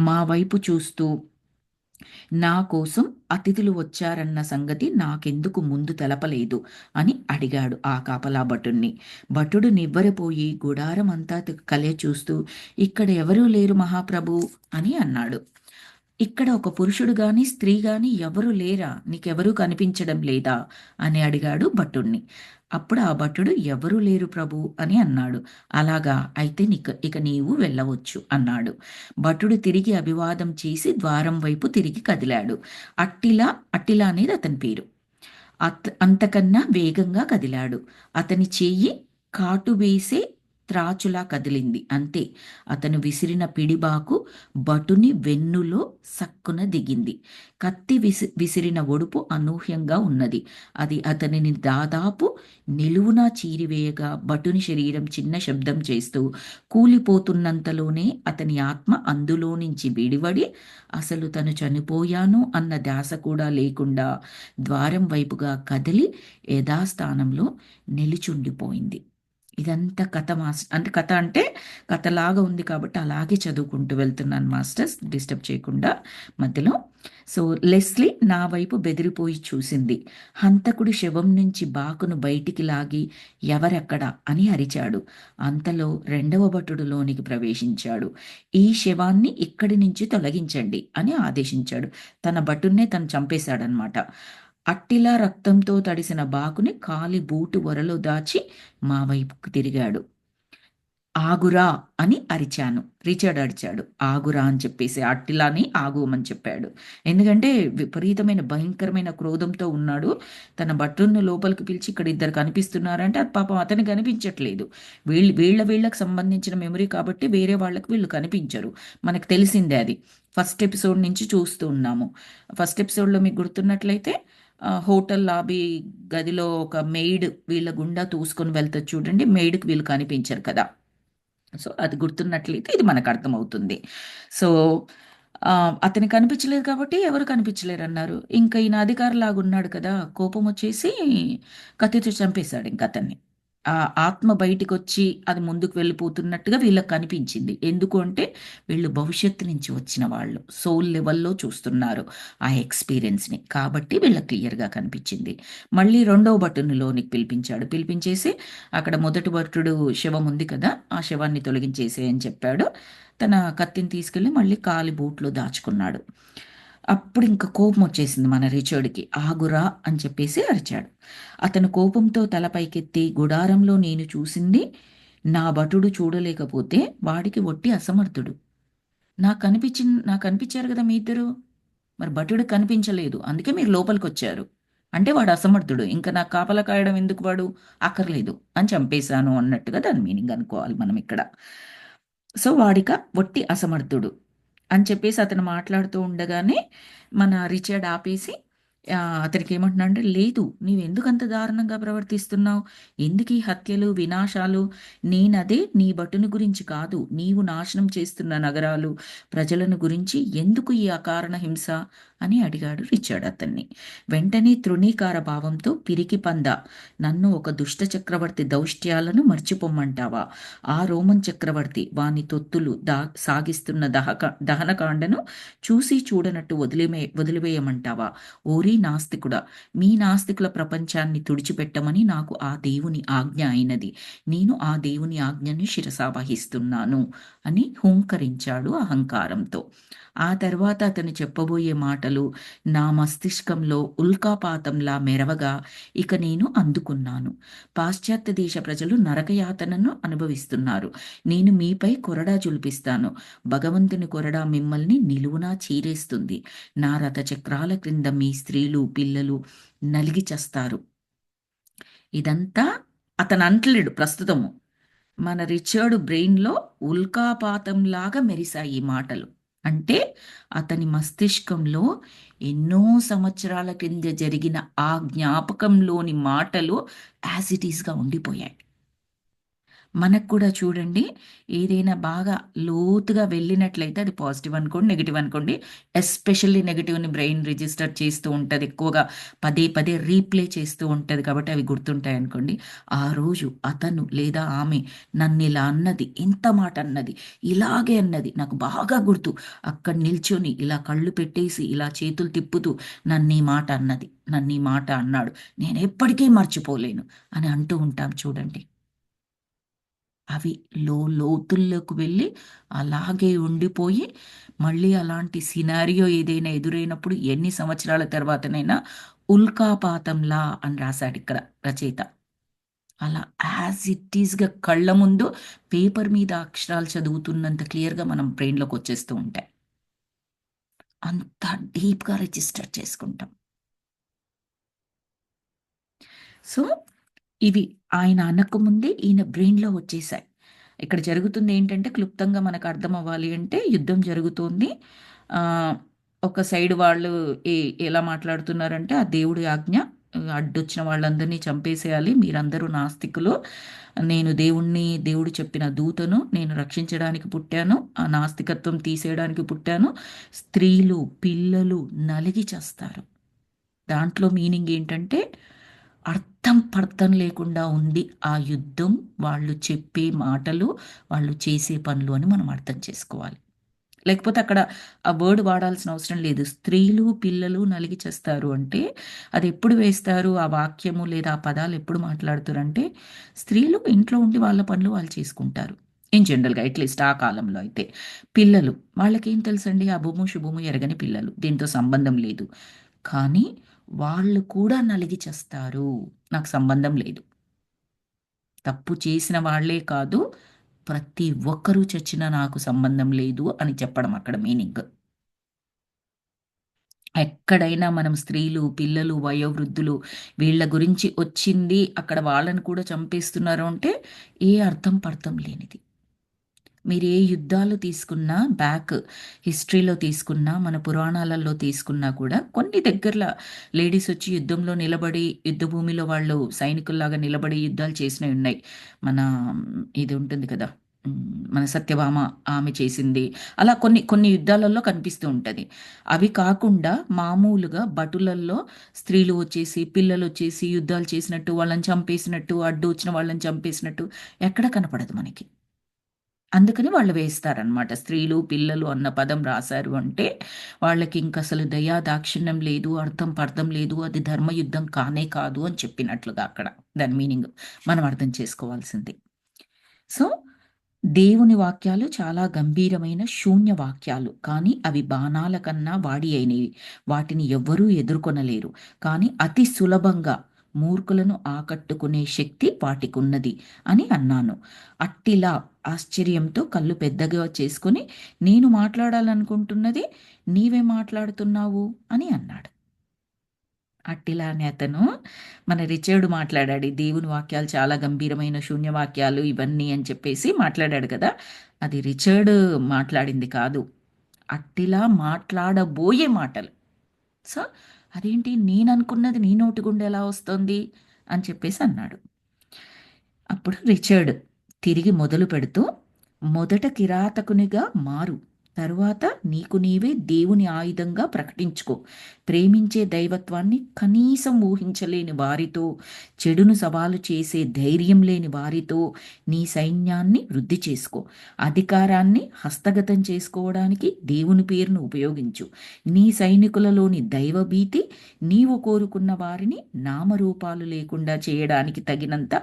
Speaker 1: మా వైపు చూస్తూ నా కోసం అతిథులు వచ్చారన్న సంగతి నాకెందుకు ముందు తెలపలేదు అని అడిగాడు ఆ కాపలా భటుణ్ణి. భటుడు నివ్వెరపోయి గుడారం అంతా కలే చూస్తూ ఇక్కడ ఎవరూ లేరు మహాప్రభు అని అన్నాడు. ఇక్కడ ఒక పురుషుడు గాని స్త్రీ గాని ఎవరు లేరా? నీకెవరూ కనిపించడం లేదా అని అడిగాడు భటుణ్ణి. అప్పుడు ఆ భటుడు ఎవరూ లేరు ప్రభు అని అన్నాడు. అలాగా, అయితే ఇక నీవు వెళ్ళవచ్చు అన్నాడు. భటుడు తిరిగి అభివాదం చేసి ద్వారం వైపు తిరిగి కదిలాడు. అట్టిలా అనేది అతని పేరు. అంతకన్నా వేగంగా కదిలాడు. అతని చెయ్యి కాటు వేసే త్రాచులా కదిలింది. అంతే, అతను విసిరిన పిడిబాకు భటుని వెన్నులో సక్కున దిగింది. కత్తి విసిరిన ఒడుపు అనూహ్యంగా ఉన్నది. అది అతనిని దాదాపు నిలువునా చీరివేయగా భటుని శరీరం చిన్న శబ్దం చేస్తూ కూలిపోతున్నంతలోనే అతని ఆత్మ అందులో నుంచి విడివడి అసలు తను చనిపోయాను అన్న ధ్యాస కూడా లేకుండా ద్వారం వైపుగా కదిలి యథాస్థానంలో నిలుచుండిపోయింది. ఇదంతా కథ అంటే కథ అంటే కథలాగా ఉంది కాబట్టి అలాగే చదువుకుంటూ వెళ్తున్నాను మాస్టర్స్, డిస్టర్బ్ చేయకుండా మధ్యలో. సో లెస్లీ నా వైపు బెదిరిపోయి చూసింది. హంతకుడి శవం నుంచి బాకును బయటికి లాగి ఎవరెక్కడ అని అరిచాడు. అంతలో రెండవ భటుడు లోనికి ప్రవేశించాడు. ఈ శవాన్ని ఇక్కడి నుంచి తొలగించండి అని ఆదేశించాడు. తన భటున్నే తను చంపేశాడనమాట. అట్టిలా రక్తంతో తడిసిన బాకుని కాలి బూటు వరలో దాచి మా వైపుకు తిరిగాడు. ఆగురా అని అరిచాను. రిచర్డ్ అరిచాడు. ఆగురా అని చెప్పేసి అట్టిలాని ఆగుమని చెప్పాడు. ఎందుకంటే విపరీతమైన భయంకరమైన క్రోధంతో ఉన్నాడు. తన భటులను లోపలికి పిలిచి ఇక్కడ ఇద్దరు కనిపిస్తున్నారంటే అది పాపం అతనికి కనిపించట్లేదు. వీళ్ళకి సంబంధించిన మెమరీ కాబట్టి వేరే వాళ్ళకి వీళ్ళు కనిపించరు. మనకు తెలిసిందే అది. ఫస్ట్ ఎపిసోడ్ నుంచి చూస్తూ ఉన్నాము. ఫస్ట్ ఎపిసోడ్లో మీకు గుర్తున్నట్లయితే హోటల్ లాబీ గదిలో ఒక మెయిడ్ వీళ్ళ గుండా తూసుకొని వెళ్తుంది చూడండి. మెయిడ్కి వీళ్ళు కనిపించరు కదా. సో అది గుర్తున్నట్లయితే ఇది మనకు అర్థమవుతుంది. సో అతనికి కనిపించలేదు కాబట్టి ఎవరు కనిపించలేరు అన్నారు. ఇంకా ఈయన అధికారిలాగా ఉన్నాడు కదా, కోపం వచ్చేసి కత్తితో చంపేశాడు ఇంక అతన్ని. ఆ ఆత్మ బయటికి వచ్చి అది ముందుకు వెళ్ళిపోతున్నట్టుగా వీళ్ళకి కనిపించింది. ఎందుకు అంటే వీళ్ళు భవిష్యత్తు నుంచి వచ్చిన వాళ్ళు సోల్ లెవెల్లో చూస్తున్నారు ఆ ఎక్స్పీరియన్స్ని, కాబట్టి వీళ్ళకి క్లియర్గా కనిపించింది. మళ్ళీ రెండవ భటుని లోనికి పిలిపించేసి అక్కడ మొదటి భటుడు శవం ఉంది కదా, ఆ శవాన్ని తొలగించేసే అని చెప్పాడు. తన కత్తిని తీసుకెళ్ళి మళ్ళీ కాలి బూట్లో దాచుకున్నాడు. అప్పుడు ఇంకా కోపం వచ్చేసింది మన రిచర్డ్కి. ఆగురా అని చెప్పేసి అరిచాడు. అతను కోపంతో తలపైకెత్తి గుడారంలో నేను చూసింది నా భటుడు చూడలేకపోతే వాడికి ఒట్టి అసమర్థుడు. నాకు కనిపించారు కదా మీ ఇద్దరు, మరి భటుడు కనిపించలేదు, అందుకే మీరు లోపలికి వచ్చారు అంటే వాడు అసమర్థుడు, ఇంకా నాకు కాపలా కాయడం ఎందుకు, వాడు అక్కర్లేదు అని చంపేశాను అన్నట్టుగా దాని మీనింగ్ అనుకోవాలి మనం ఇక్కడ. సో వాడిక ఒట్టి అసమర్థుడు అని చెప్పేసి అతను మాట్లాడుతూ ఉండగానే మన రిచర్డ్ ఆపేసి అతనికి ఏమంటున్నాడంటే, లేదు, నీవెందుకు అంత దారుణంగా ప్రవర్తిస్తున్నావు? ఎందుకు ఈ హత్యలు వినాశాలు? నేనదే నీ భటుని గురించి కాదు, నీవు నాశనం చేస్తున్న నగరాలు ప్రజలను గురించి ఎందుకు ఈ అకారణ హింస అని అడిగాడు రిచర్డ్ అతన్ని. వెంటనే తృణీకార భావంతో, పిరికి పంద, నన్ను ఒక దుష్ట చక్రవర్తి దౌష్ట్యాలను మర్చిపోమ్మంటావా? ఆ రోమన్ చక్రవర్తి వాని తొత్తులు సాగిస్తున్న దహనకాండను చూసి చూడనట్టు వదిలివేయమంటావా? ఓరి నాస్తికుడా, మీ నాస్తికుల ప్రపంచాన్ని తుడిచిపెట్టమని నాకు ఆ దేవుని ఆజ్ఞ అయినది. నేను ఆ దేవుని ఆజ్ఞని శిరసావహిస్తున్నాను అని హూంకరించాడు అహంకారంతో. ఆ తర్వాత అతను చెప్పబోయే మాటలు నా మస్తిష్కంలో ఉల్కాపాతంలా మెరవగా ఇక నేను అందుకున్నాను. పాశ్చాత్య దేశ ప్రజలు నరకయాతనను అనుభవిస్తున్నారు. నేను మీపై కొరడా జుల్పిస్తాను. భగవంతుని కొరడా మిమ్మల్ని నిలువునా చీరేస్తుంది. నా రథ చక్రాల క్రింద మీ స్త్రీలు పిల్లలు నలిగి చస్తారు. ఇదంతా అతను అంటలేడు ప్రస్తుతము. మన రిచర్డ్ బ్రెయిన్‌లో ఉల్కాపాతంలాగా మెరిసాయి ఈ మాటలు. అంటే అతని మస్తిష్కంలో ఎన్నో సంవత్సరాల క్రింద జరిగిన ఆ జ్ఞాపకంలోని మాటలు యాజ్ ఇట్ ఈస్‌గా ఉండిపోయాయి. మనకు కూడా చూడండి, ఏదైనా బాగా లోతుగా వెళ్ళినట్లయితే అది పాజిటివ్ అనుకోండి, నెగెటివ్ అనుకోండి. ఎస్పెషల్లీ నెగెటివ్‌ని బ్రెయిన్ రిజిస్టర్ చేస్తూ ఉంటది. ఎక్కువగా పదే పదే రీప్లే చేస్తూ ఉంటది కాబట్టి అవి గుర్తుంటాయనుకోండి. ఆ రోజు అతను లేదా ఆమె నన్నిలా అన్నది, ఇంత మాట అన్నది, ఇలాగే అన్నది, నాకు బాగా గుర్తు. అక్కడ నిల్చొని ఇలా కళ్ళు పెట్టేసి, ఇలా చేతులు తిప్పుతూ నన్నీ మాట అన్నది, నన్నీ మాట అన్నాడు. నేనెప్పటికీ మర్చిపోలేను అని అంటూ ఉంటాం చూడండి. అవి లోతుల్లోకి వెళ్ళి అలాగే ఉండిపోయి, మళ్ళీ అలాంటి సినారియో ఏదైనా ఎదురైనప్పుడు ఎన్ని సంవత్సరాల తర్వాతనైనా ఉల్కాపాతంలా అని రాశాడిక్కడ రచయిత. అలా యాజ్ ఇట్ ఈస్‌గా కళ్ళ ముందు పేపర్ మీద అక్షరాలు చదువుతున్నంత క్లియర్‌గా మనం బ్రెయిన్‌లోకొచ్చేస్తూ ఉంటాయి. అంత డీప్‌గా రిజిస్టర్ చేసుకుంటాం. సో, ఇవి ఆయన అనకముందే ఈయన బ్రెయిన్‌లో వచ్చేసాయి. ఇక్కడ జరుగుతుందేంటంటే, క్లుప్తంగా మనకు అర్థమవ్వాలి అంటే, యుద్ధం జరుగుతోంది. ఆహ్, ఒక సైడ్ వాళ్ళు ఎ ఎలా మాట్లాడుతున్నారంటే, ఆ దేవుడి ఆజ్ఞ, అడ్డొచ్చిన వాళ్ళందరినీ చంపేసేయాలి. మీరందరూ నాస్తికులు. నేను దేవుడిని, దేవుడు చెప్పిన దూతను. నేను రక్షించడానికి పుట్టాను. ఆ నాస్తికత్వం తీసేయడానికి పుట్టాను. స్త్రీలు, పిల్లలు నలిగి చస్తారు. దాంట్లో మీనింగ్ ఏంటంటే, అర్థం పర్థం లేకుండా ఉంది ఆ యుద్ధం, వాళ్ళు చెప్పే మాటలు, వాళ్ళు చేసే పనులు అని మనం అర్థం చేసుకోవాలి. లేకపోతే అక్కడ ఆ వర్డ్ వాడాల్సిన అవసరం లేదు. స్త్రీలు, పిల్లలు నలిగి చస్తారు అంటే, అదెప్పుడు వేస్తారు? ఆ వాక్యము లేదా ఆ పదాలు ఎప్పుడు మాట్లాడుతారంటే, స్త్రీలు ఇంట్లో ఉండి వాళ్ళ పనులు వాళ్ళు చేసుకుంటారు. ఇన్ జనరల్‌గా అట్‌లీస్ట్ ఆ కాలంలో అయితే. పిల్లలు వాళ్ళకేం తెలుసండి? అభము, శుభము ఎరగని పిల్లలు. దీంతో సంబంధం లేదు. కానీ వాళ్ళు కూడా నలిగి చస్తారు. నాకు సంబంధం లేదు. తప్పు చేసిన వాళ్ళే కాదు, ప్రతి ఒక్కరూ చచ్చినా నాకు సంబంధం లేదు అని చెప్పడం అక్కడ మీనింగ్. ఎక్కడైనా మనం స్త్రీలు, పిల్లలు, వయోవృద్ధులు వీళ్ళ గురించి వచ్చింది, అక్కడ వాళ్ళని కూడా చంపేస్తున్నారు అంటే ఏ అర్థం పర్థం లేనిది. మీరు ఏ యుద్ధాలు తీసుకున్నా, బ్యాక్ హిస్టరీలో తీసుకున్నా, మన పురాణాలలో తీసుకున్నా కూడా కొన్ని దగ్గరల లేడీస్ వచ్చి యుద్ధంలో నిలబడి, యుద్ధ భూమిలో వాళ్ళు సైనికుల్లాగా నిలబడి యుద్ధాలు చేసినవి ఉన్నాయి. మన ఇది ఉంటుంది కదా! హ్మ్. మన సత్యభామ ఆమె చేసింది. అలా కొన్ని కొన్ని యుద్ధాలలో కనిపిస్తూ ఉంటది. అవి కాకుండా మామూలుగా భటులల్లో స్త్రీలు వచ్చేసి, పిల్లలొచ్చేసి యుద్ధాలు చేసినట్టు, వాళ్ళని చంపేసినట్టు, అడ్డు వచ్చిన వాళ్ళని చంపేసినట్టు ఎక్కడ కనపడదు మనకి. అందుకని వాళ్ళు వేస్తారనమాట. స్త్రీలు, పిల్లలు అన్న పదం రాశారు అంటే, వాళ్ళకింకసలు దయా దాక్షిణ్యం లేదు, అర్థం పర్థం లేదు, అది ధర్మయుద్ధం కానే కాదు అని చెప్పినట్లుగా అక్కడ. దాని మీనింగ్ మనం అర్థం చేసుకోవాల్సింది. సో, దేవుని వాక్యాలు చాలా గంభీరమైన శూన్య వాక్యాలు. కానీ అవి బాణాల కన్నా వాడి అయినవి. వాటిని ఎవ్వరూ ఎదుర్కొనలేరు. కానీ అతి సులభంగా మూర్ఖులను ఆకట్టుకునే శక్తి వాటికున్నది అని అన్నాను. అట్టిలా ఆశ్చర్యంతో కళ్ళు పెద్దగా చేసుకొని, నేను మాట్లాడాలనుకుంటున్నది నీవే మాట్లాడుతున్నావు అని అన్నాడు. అట్టిలానే అతను మన రిచర్డ్ మాట్లాడాడు. ఈ దేవుని వాక్యాలు చాలా గంభీరమైన శూన్య వాక్యాలు ఇవన్నీ అని చెప్పేసి మాట్లాడాడు కదా! అది రిచర్డ్ మాట్లాడింది కాదు. అట్టిలా మాట్లాడబోయే మాటలు. సో, అదేంటి నేననుకున్నది నీ నోటి గుండా ఎలా వస్తోంది? అని చెప్పేసి అన్నాడు. అప్పుడు రిచర్డ్ తిరిగి మొదలుపెడుతూ, మొదట కిరాతకునిగా మారు. తరువాత నీకు నీవే దేవుని ఆయుధంగా ప్రకటించుకో. ప్రేమించే దైవత్వాన్ని కనీసం ఊహించలేని వారితో, చెడును సవాలు చేసే ధైర్యం లేని వారితో నీ సైన్యాన్ని వృద్ధి చేసుకో. అధికారాన్ని హస్తగతం చేసుకోవడానికి దేవుని పేరును ఉపయోగించు. నీ సైనికులలోని దైవభీతి నీవు కోరుకున్న వారిని నామరూపాలు లేకుండా చేయడానికి తగినంత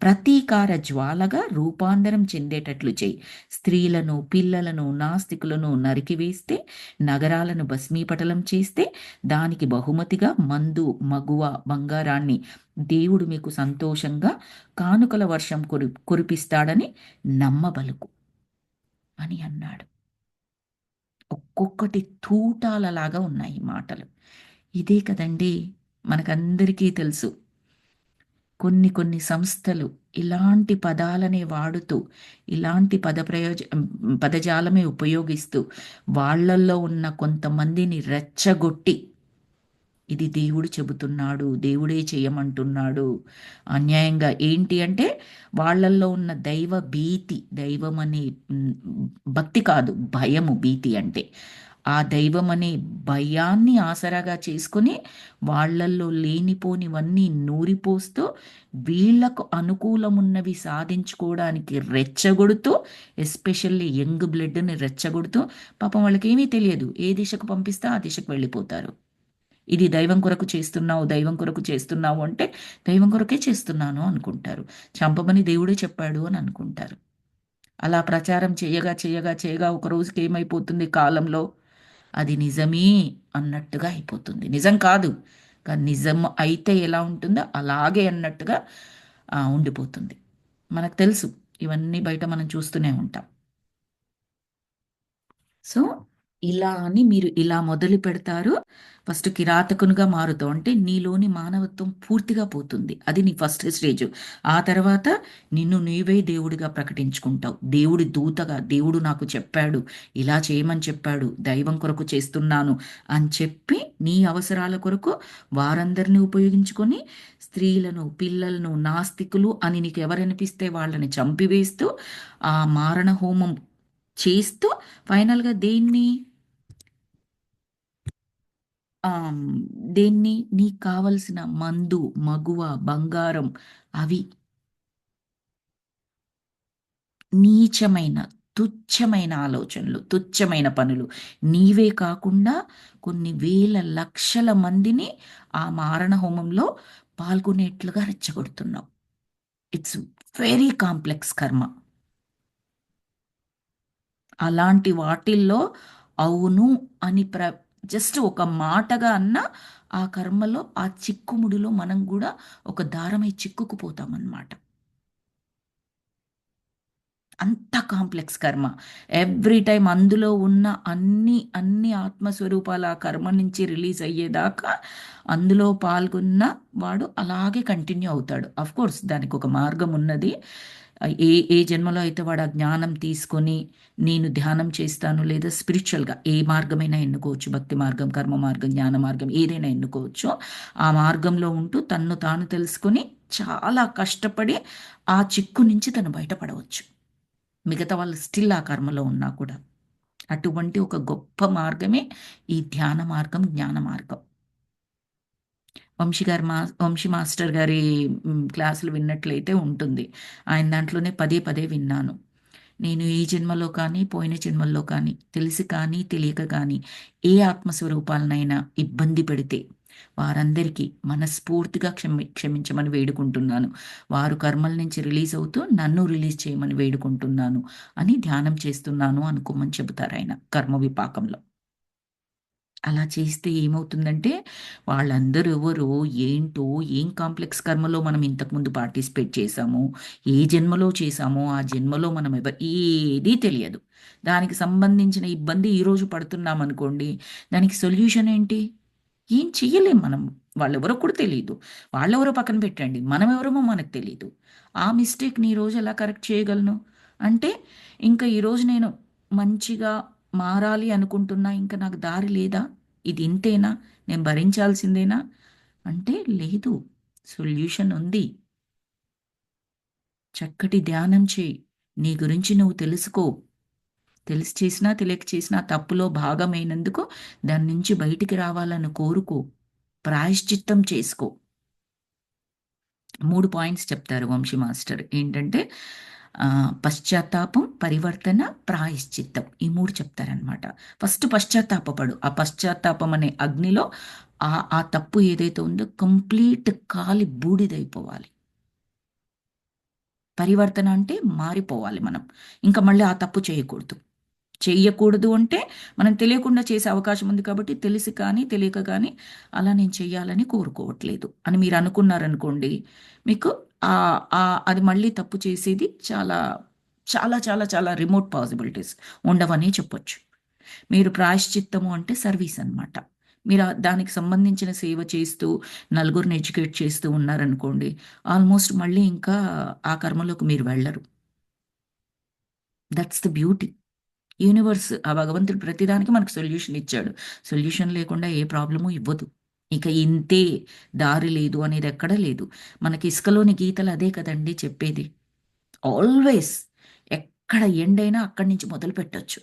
Speaker 1: ప్రతీకార జ్వాలగా రూపాంతరం చెందేటట్లు చేయి. స్త్రీలను, పిల్లలను, నాస్తికులను నరికివేస్తే, నగరాలను భస్మీపటలం చేస్తే, దానికి బహుమతిగా మందు, మగువ, బంగారాన్ని దేవుడు మీకు సంతోషంగా కానుకల వర్షం కురిపిస్తాడని నమ్మబలుకు అని అన్నాడు. ఒక్కొక్కటి తూటాలలాగా ఉన్నాయి ఈ మాటలు. ఇదే కదండి మనకందరికీ తెలుసు. కొన్ని కొన్ని సంస్థలు ఇలాంటి పదాలనే వాడుతూ, ఇలాంటి పదజాలమే ఉపయోగిస్తూ వాళ్ళల్లో ఉన్న కొంతమందిని రెచ్చగొట్టి, ఇది దేవుడు చెబుతున్నాడు, దేవుడే చేయమంటున్నాడు అన్యాయంగా. ఏంటి అంటే వాళ్ళల్లో ఉన్న దైవ భీతి, దైవం అనే భక్తి కాదు, భయము. భీతి అంటే ఆ దైవం అనే భయాన్ని ఆసరాగా చేసుకొని వాళ్ళల్లో లేనిపోనివన్నీ నూరిపోస్తూ వీళ్లకు అనుకూలమున్నవి సాధించుకోవడానికి రెచ్చగొడుతూ, ఎస్పెషల్లీ యంగ్ బ్లడ్ని రెచ్చగొడుతూ, పాపం వాళ్ళకి ఏమీ తెలియదు, ఏ దిశకు పంపిస్తే ఆ దిశకు వెళ్ళిపోతారు. ఇది దైవం కొరకు చేస్తున్నావు, దైవం కొరకు చేస్తున్నావు అంటే దైవం కొరకే చేస్తున్నాను అనుకుంటారు. చంపమని దేవుడే చెప్పాడు అని అనుకుంటారు. అలా ప్రచారం చేయగా చేయగా చేయగా ఒక రోజుకి ఏమైపోతుంది కాలంలో, అది నిజమే అన్నట్టుగా అయిపోతుంది. నిజం కాదు, కానీ నిజం అయితే ఎలా ఉంటుందో అలాగే అన్నట్టుగా ఉండిపోతుంది. మనకు తెలుసు, ఇవన్నీ బయట మనం చూస్తూనే ఉంటాం. సో ఇలా అని మీరు ఇలా మొదలు పెడతారు. ఫస్ట్ కిరాతకునిగా మారుతావు, అంటే నీలోని మానవత్వం పూర్తిగా పోతుంది. అది నీ ఫస్ట్ స్టేజ్. ఆ తర్వాత నిన్ను నీవే దేవుడిగా ప్రకటించుకుంటావు. దేవుడి దూతగా, దేవుడు నాకు చెప్పాడు, ఇలా చేయమని చెప్పాడు, దైవం కొరకు చేస్తున్నాను అని చెప్పి నీ అవసరాల కొరకు వారందరినీ ఉపయోగించుకొని స్త్రీలను, పిల్లలను, నాస్తికులు అని నీకు ఎవరనిపిస్తే వాళ్ళని చంపివేస్తూ ఆ మారణ హోమం చేస్తూ ఫైనల్గా ఆమ్, దేన్ని నీకు కావలసిన మందు, మగువ, బంగారం, అవి నీచమైన, తుచ్చమైన ఆలోచనలు, తుచ్చమైన పనులు, నీవే కాకుండా కొన్ని వేల లక్షల మందిని ఆ మారణ హోమంలో పాల్గొనేట్లుగా రెచ్చగొడుతున్నావు. ఇట్స్ వెరీ కాంప్లెక్స్ కర్మ. అలాంటి వాటిల్లో అవును అని జస్ట్ ఒక మాటగా అన్న ఆ కర్మలో, ఆ చిక్కుముడిలో మనం కూడా ఒక దారమై చిక్కుకుపోతామన్నమాట. అంత కాంప్లెక్స్ కర్మ. ఎవ్రీ టైం అందులో ఉన్న అన్ని అన్ని ఆత్మస్వరూపాల ఆ కర్మ నుంచి రిలీజ్ అయ్యేదాకా అందులో పాల్గొన్న వాడు అలాగే కంటిన్యూ అవుతాడు. అఫ్ కోర్స్ దానికి ఒక మార్గం ఉన్నది. ఏ ఏ జన్మలో అయితే వాడు ఆ జ్ఞానం తీసుకొని నేను ధ్యానం చేస్తాను, లేదా స్పిరిచువల్గా ఏ మార్గమైనా ఎన్నుకోవచ్చు, భక్తి మార్గం, కర్మ మార్గం, జ్ఞాన మార్గం, ఏదైనా ఎన్నుకోవచ్చు. ఆ మార్గంలో ఉంటూ తన్ను తాను తెలుసుకొని చాలా కష్టపడి ఆ చిక్కు నుంచి తను బయటపడవచ్చు. మిగతా వాళ్ళు స్టిల్ ఆ కర్మలో ఉన్నా కూడా. అటువంటి ఒక గొప్ప మార్గమే ఈ ధ్యాన మార్గం, జ్ఞాన మార్గం. వంశీ మాస్టర్ గారి క్లాసులు విన్నట్లయితే ఉంటుంది. ఆయన దాంట్లోనే పదే పదే విన్నాను. నేను ఈ జన్మలో కానీ, పోయిన జన్మల్లో కానీ, తెలిసి కానీ, తెలియక కానీ ఏ ఆత్మస్వరూపాలనైనా ఇబ్బంది పెడితే వారందరికీ మనస్ఫూర్తిగా క్షమించమని వేడుకుంటున్నాను. వారు కర్మల నుంచి రిలీజ్ అవుతూ నన్ను రిలీజ్ చేయమని వేడుకుంటున్నాను అని ధ్యానం చేస్తున్నాను అనుకోమని చెబుతారు ఆయన కర్మ విపాకంలో. అలా చేస్తే ఏమవుతుందంటే వాళ్ళందరూ ఎవరో, ఏంటో, ఏం కాంప్లెక్స్ కర్మలో మనం ఇంతకుముందు పార్టిసిపేట్ చేశామో, ఏ జన్మలో చేశామో, ఆ జన్మలో మనం ఏదీ తెలియదు. దానికి సంబంధించిన ఇబ్బంది ఈరోజు పడుతున్నాం అనుకోండి, దానికి సొల్యూషన్ ఏంటి? ఏం చెయ్యలేం మనం. వాళ్ళెవరో కూడా తెలియదు. వాళ్ళెవరో పక్కన పెట్టండి, మనం ఎవరమో మనకు తెలీదు. ఆ మిస్టేక్ని ఈరోజు ఎలా కరెక్ట్ చేయగలను అంటే, ఇంకా ఈరోజు నేను మంచిగా మారాలి అనుకుంటున్నా, ఇంకా నాకు దారి లేదా, ఇది ఇంతేనా, నేను భరించాల్సిందేనా అంటే లేదు, సొల్యూషన్ ఉంది. చక్కటి ధ్యానం చేయి, నీ గురించి నువ్వు తెలుసుకో, తెలిసి చేసినా తెలియక చేసినా తప్పులో భాగమైనందుకు దాని నుంచి బయటికి రావాలని కోరుకో, ప్రాయశ్చిత్తం చేసుకో. 3 పాయింట్స్ చెప్తారు వంశీ మాస్టర్. ఏంటంటే పశ్చాత్తాపం, పరివర్తన, ప్రాయశ్చిత్తం. ఈ 3 చెప్తారనమాట. ఫస్ట్ పశ్చాత్తాపపడు. ఆ పశ్చాత్తాపం అనే అగ్నిలో ఆ తప్పు ఏదైతే ఉందో కంప్లీట్ కాలి బూడిదైపోవాలి. పరివర్తన అంటే మారిపోవాలి మనం. ఇంకా మళ్ళీ ఆ తప్పు చేయకూడదు. చెయ్యకూడదు అంటే మనం తెలియకుండా చేసే అవకాశం ఉంది కాబట్టి తెలిసి కానీ తెలియక కానీ అలా నేను చెయ్యాలని కోరుకోవట్లేదు అని మీరు అనుకున్నారనుకోండి, మీకు ఆ అది మళ్ళీ తప్పు చేసేది చాలా చాలా చాలా చాలా రిమోట్ పాసిబిలిటీస్ ఉండవని చెప్పొచ్చు. మీరు ప్రాయశ్చిత్తము అంటే సర్వీస్ అన్నమాట. మీరు దానికి సంబంధించిన సేవ చేస్తూ నలుగురిని ఎడ్యుకేట్ చేస్తూ ఉన్నారనుకోండి, ఆల్మోస్ట్ మళ్ళీ ఇంకా ఆ కర్మలోకి మీరు వెళ్ళరు. That's the beauty. యూనివర్స్, ఆ భగవంతుడు ప్రతిదానికి మనకు సొల్యూషన్ ఇచ్చాడు. సొల్యూషన్ లేకుండా ఏ ప్రాబ్లము ఇవ్వదు. ఇక ఇంతే, దారి లేదు అనేది ఎక్కడా లేదు. మనకి ఇసుకలోని గీతలు అదే కదండి చెప్పేది. ఆల్వేస్ ఎక్కడ ఎండ్ అయినా అక్కడి నుంచి మొదలు పెట్టొచ్చు.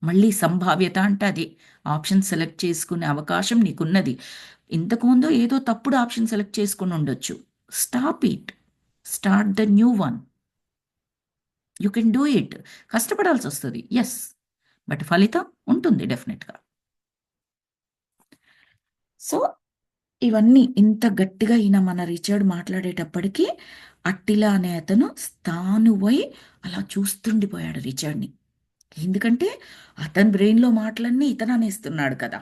Speaker 1: మళ్ళీ సంభావ్యత అంటే అది. ఆప్షన్ సెలెక్ట్ చేసుకునే అవకాశం నీకున్నది. ఇంతకుముందు ఏదో తప్పుడు ఆప్షన్ సెలెక్ట్ చేసుకుని ఉండొచ్చు. Stop it. Start the new one. You can do it. కష్టపడాల్సి వస్తుంది, ఎస్, బట్ ఫలితం ఉంటుంది డెఫినెట్గా. సో ఇవన్నీ ఇంత గట్టిగా ఈయన మన రిచర్డ్ మాట్లాడేటప్పటికీ అట్టిలా అనే అతను స్థానువై అలా చూస్తుండిపోయాడు రిచర్డ్ని. ఎందుకంటే అతని బ్రెయిన్లో మాటలన్నీ ఇతను అనేస్తున్నాడు కదా,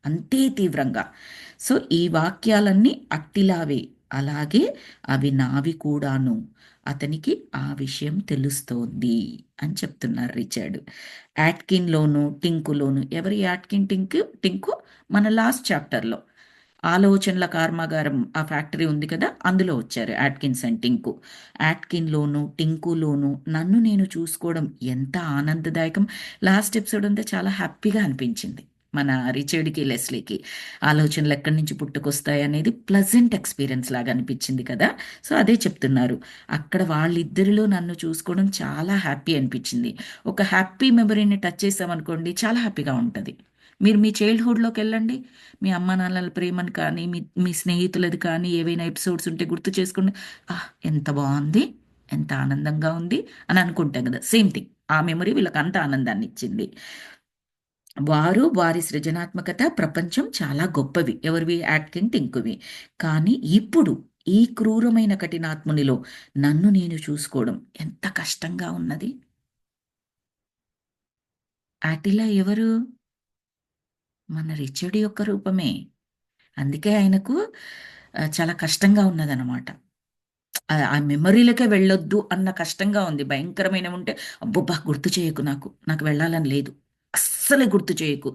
Speaker 1: అంతే తీవ్రంగా. సో ఈ వాక్యాలన్నీ అట్టిలావే, అలాగే అవి నావి కూడాను, అతనికి ఆ విషయం తెలుస్తోంది అని చెప్తున్నారు రిచర్డ్. యాట్కిన్లోను టింకులోను. ఎవరి యాట్కిన్ టింకు మన లాస్ట్ చాప్టర్లో ఆలోచనల కర్మాగారం ఆ ఫ్యాక్టరీ ఉంది కదా, అందులో వచ్చారు యాట్కిన్స్ అండ్ టింకు. యాట్కిన్లోను టింకులోను నన్ను నేను చూసుకోవడం ఎంత ఆనందదాయకం. లాస్ట్ ఎపిసోడ్ అంతా చాలా హ్యాపీగా అనిపించింది మన రిచర్డ్కి లెస్లీకి. ఆలోచనలు ఎక్కడి నుంచి పుట్టుకొస్తాయి అనేది ప్లజెంట్ ఎక్స్పీరియన్స్ లాగా అనిపించింది కదా. సో అదే చెప్తున్నారు అక్కడ, వాళ్ళిద్దరిలో నన్ను చూసుకోవడం చాలా హ్యాపీ అనిపించింది. ఒక హ్యాపీ మెమరీని టచ్ చేసామనుకోండి చాలా హ్యాపీగా ఉంటుంది. మీరు మీ చైల్డ్హుడ్లోకి వెళ్ళండి, మీ అమ్మ నాన్నల ప్రేమను కానీ మీ మీ స్నేహితులది కానీ ఏవైనా ఎపిసోడ్స్ ఉంటే గుర్తు చేసుకోండి. ఎంత బాగుంది, ఎంత ఆనందంగా ఉంది అని అనుకుంటాం కదా. సేమ్ థింగ్, ఆ మెమరీ వీళ్ళకి అంత ఆనందాన్ని ఇచ్చింది. వారి సృజనాత్మకత ప్రపంచం చాలా గొప్పవి, ఎవరివి, యాట్కిన్ టింకువి. కానీ ఇప్పుడు ఈ క్రూరమైన కఠినాత్మునిలో నన్ను నేను చూసుకోవడం ఎంత కష్టంగా ఉన్నది. ఆటిలా ఎవరు? మన రిచర్డ్ యొక్క రూపమే. అందుకే ఆయనకు చాలా కష్టంగా ఉన్నదనమాట. ఆ మెమరీలకే వెళ్ళొద్దు అన్న కష్టంగా ఉంది. భయంకరమైనవి ఉంటే అబ్బబ్బా గుర్తు చేయకు, నాకు నాకు వెళ్ళాలని లేదు, అస్సలే గుర్తు చేయకు,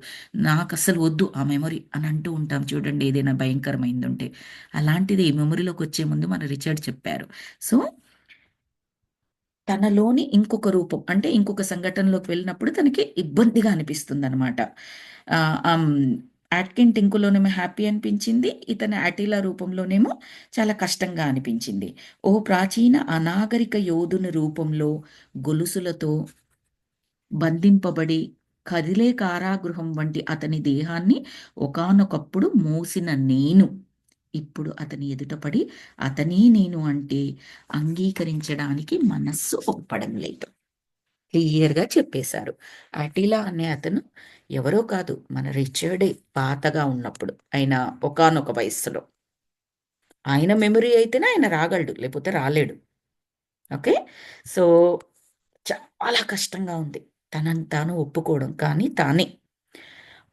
Speaker 1: నాకు అస్సలు వద్దు ఆ మెమరీ అని అంటూ ఉంటాం చూడండి, ఏదైనా భయంకరమైంది ఉంటే. అలాంటిది ఈ మెమరీలోకి వచ్చే ముందు మన రిచర్డ్ చెప్పారు. సో తనలోని ఇంకొక రూపం అంటే ఇంకొక సంఘటనలోకి వెళ్ళినప్పుడు తనకి ఇబ్బందిగా అనిపిస్తుంది అనమాట. యాట్కిన్ టింకులోనేమో హ్యాపీ అనిపించింది, ఇతని అటిలా రూపంలోనేమో చాలా కష్టంగా అనిపించింది. ఓ ప్రాచీన అనాగరిక యోధుని రూపంలో గొలుసులతో బంధింపబడి కదిలే కారాగృహం వంటి అతని దేహాన్ని ఒకానొకప్పుడు మోసిన నేను ఇప్పుడు అతని ఎదుటపడి అతనే నేను అంటే అంగీకరించడానికి మనస్సు ఒప్పడం లేదు. క్లియర్గా చెప్పేశారు. అటిలా అనే అతను ఎవరో కాదు, మన రిచర్డే పాతగా ఉన్నప్పుడు, ఆయన ఒకానొక వయస్సులో. ఆయన మెమరీ అయితేనే ఆయన రాగలడు, లేకపోతే రాలేడు. ఓకే. సో చాలా కష్టంగా ఉంది తనని తాను ఒప్పుకోవడం, కానీ తానే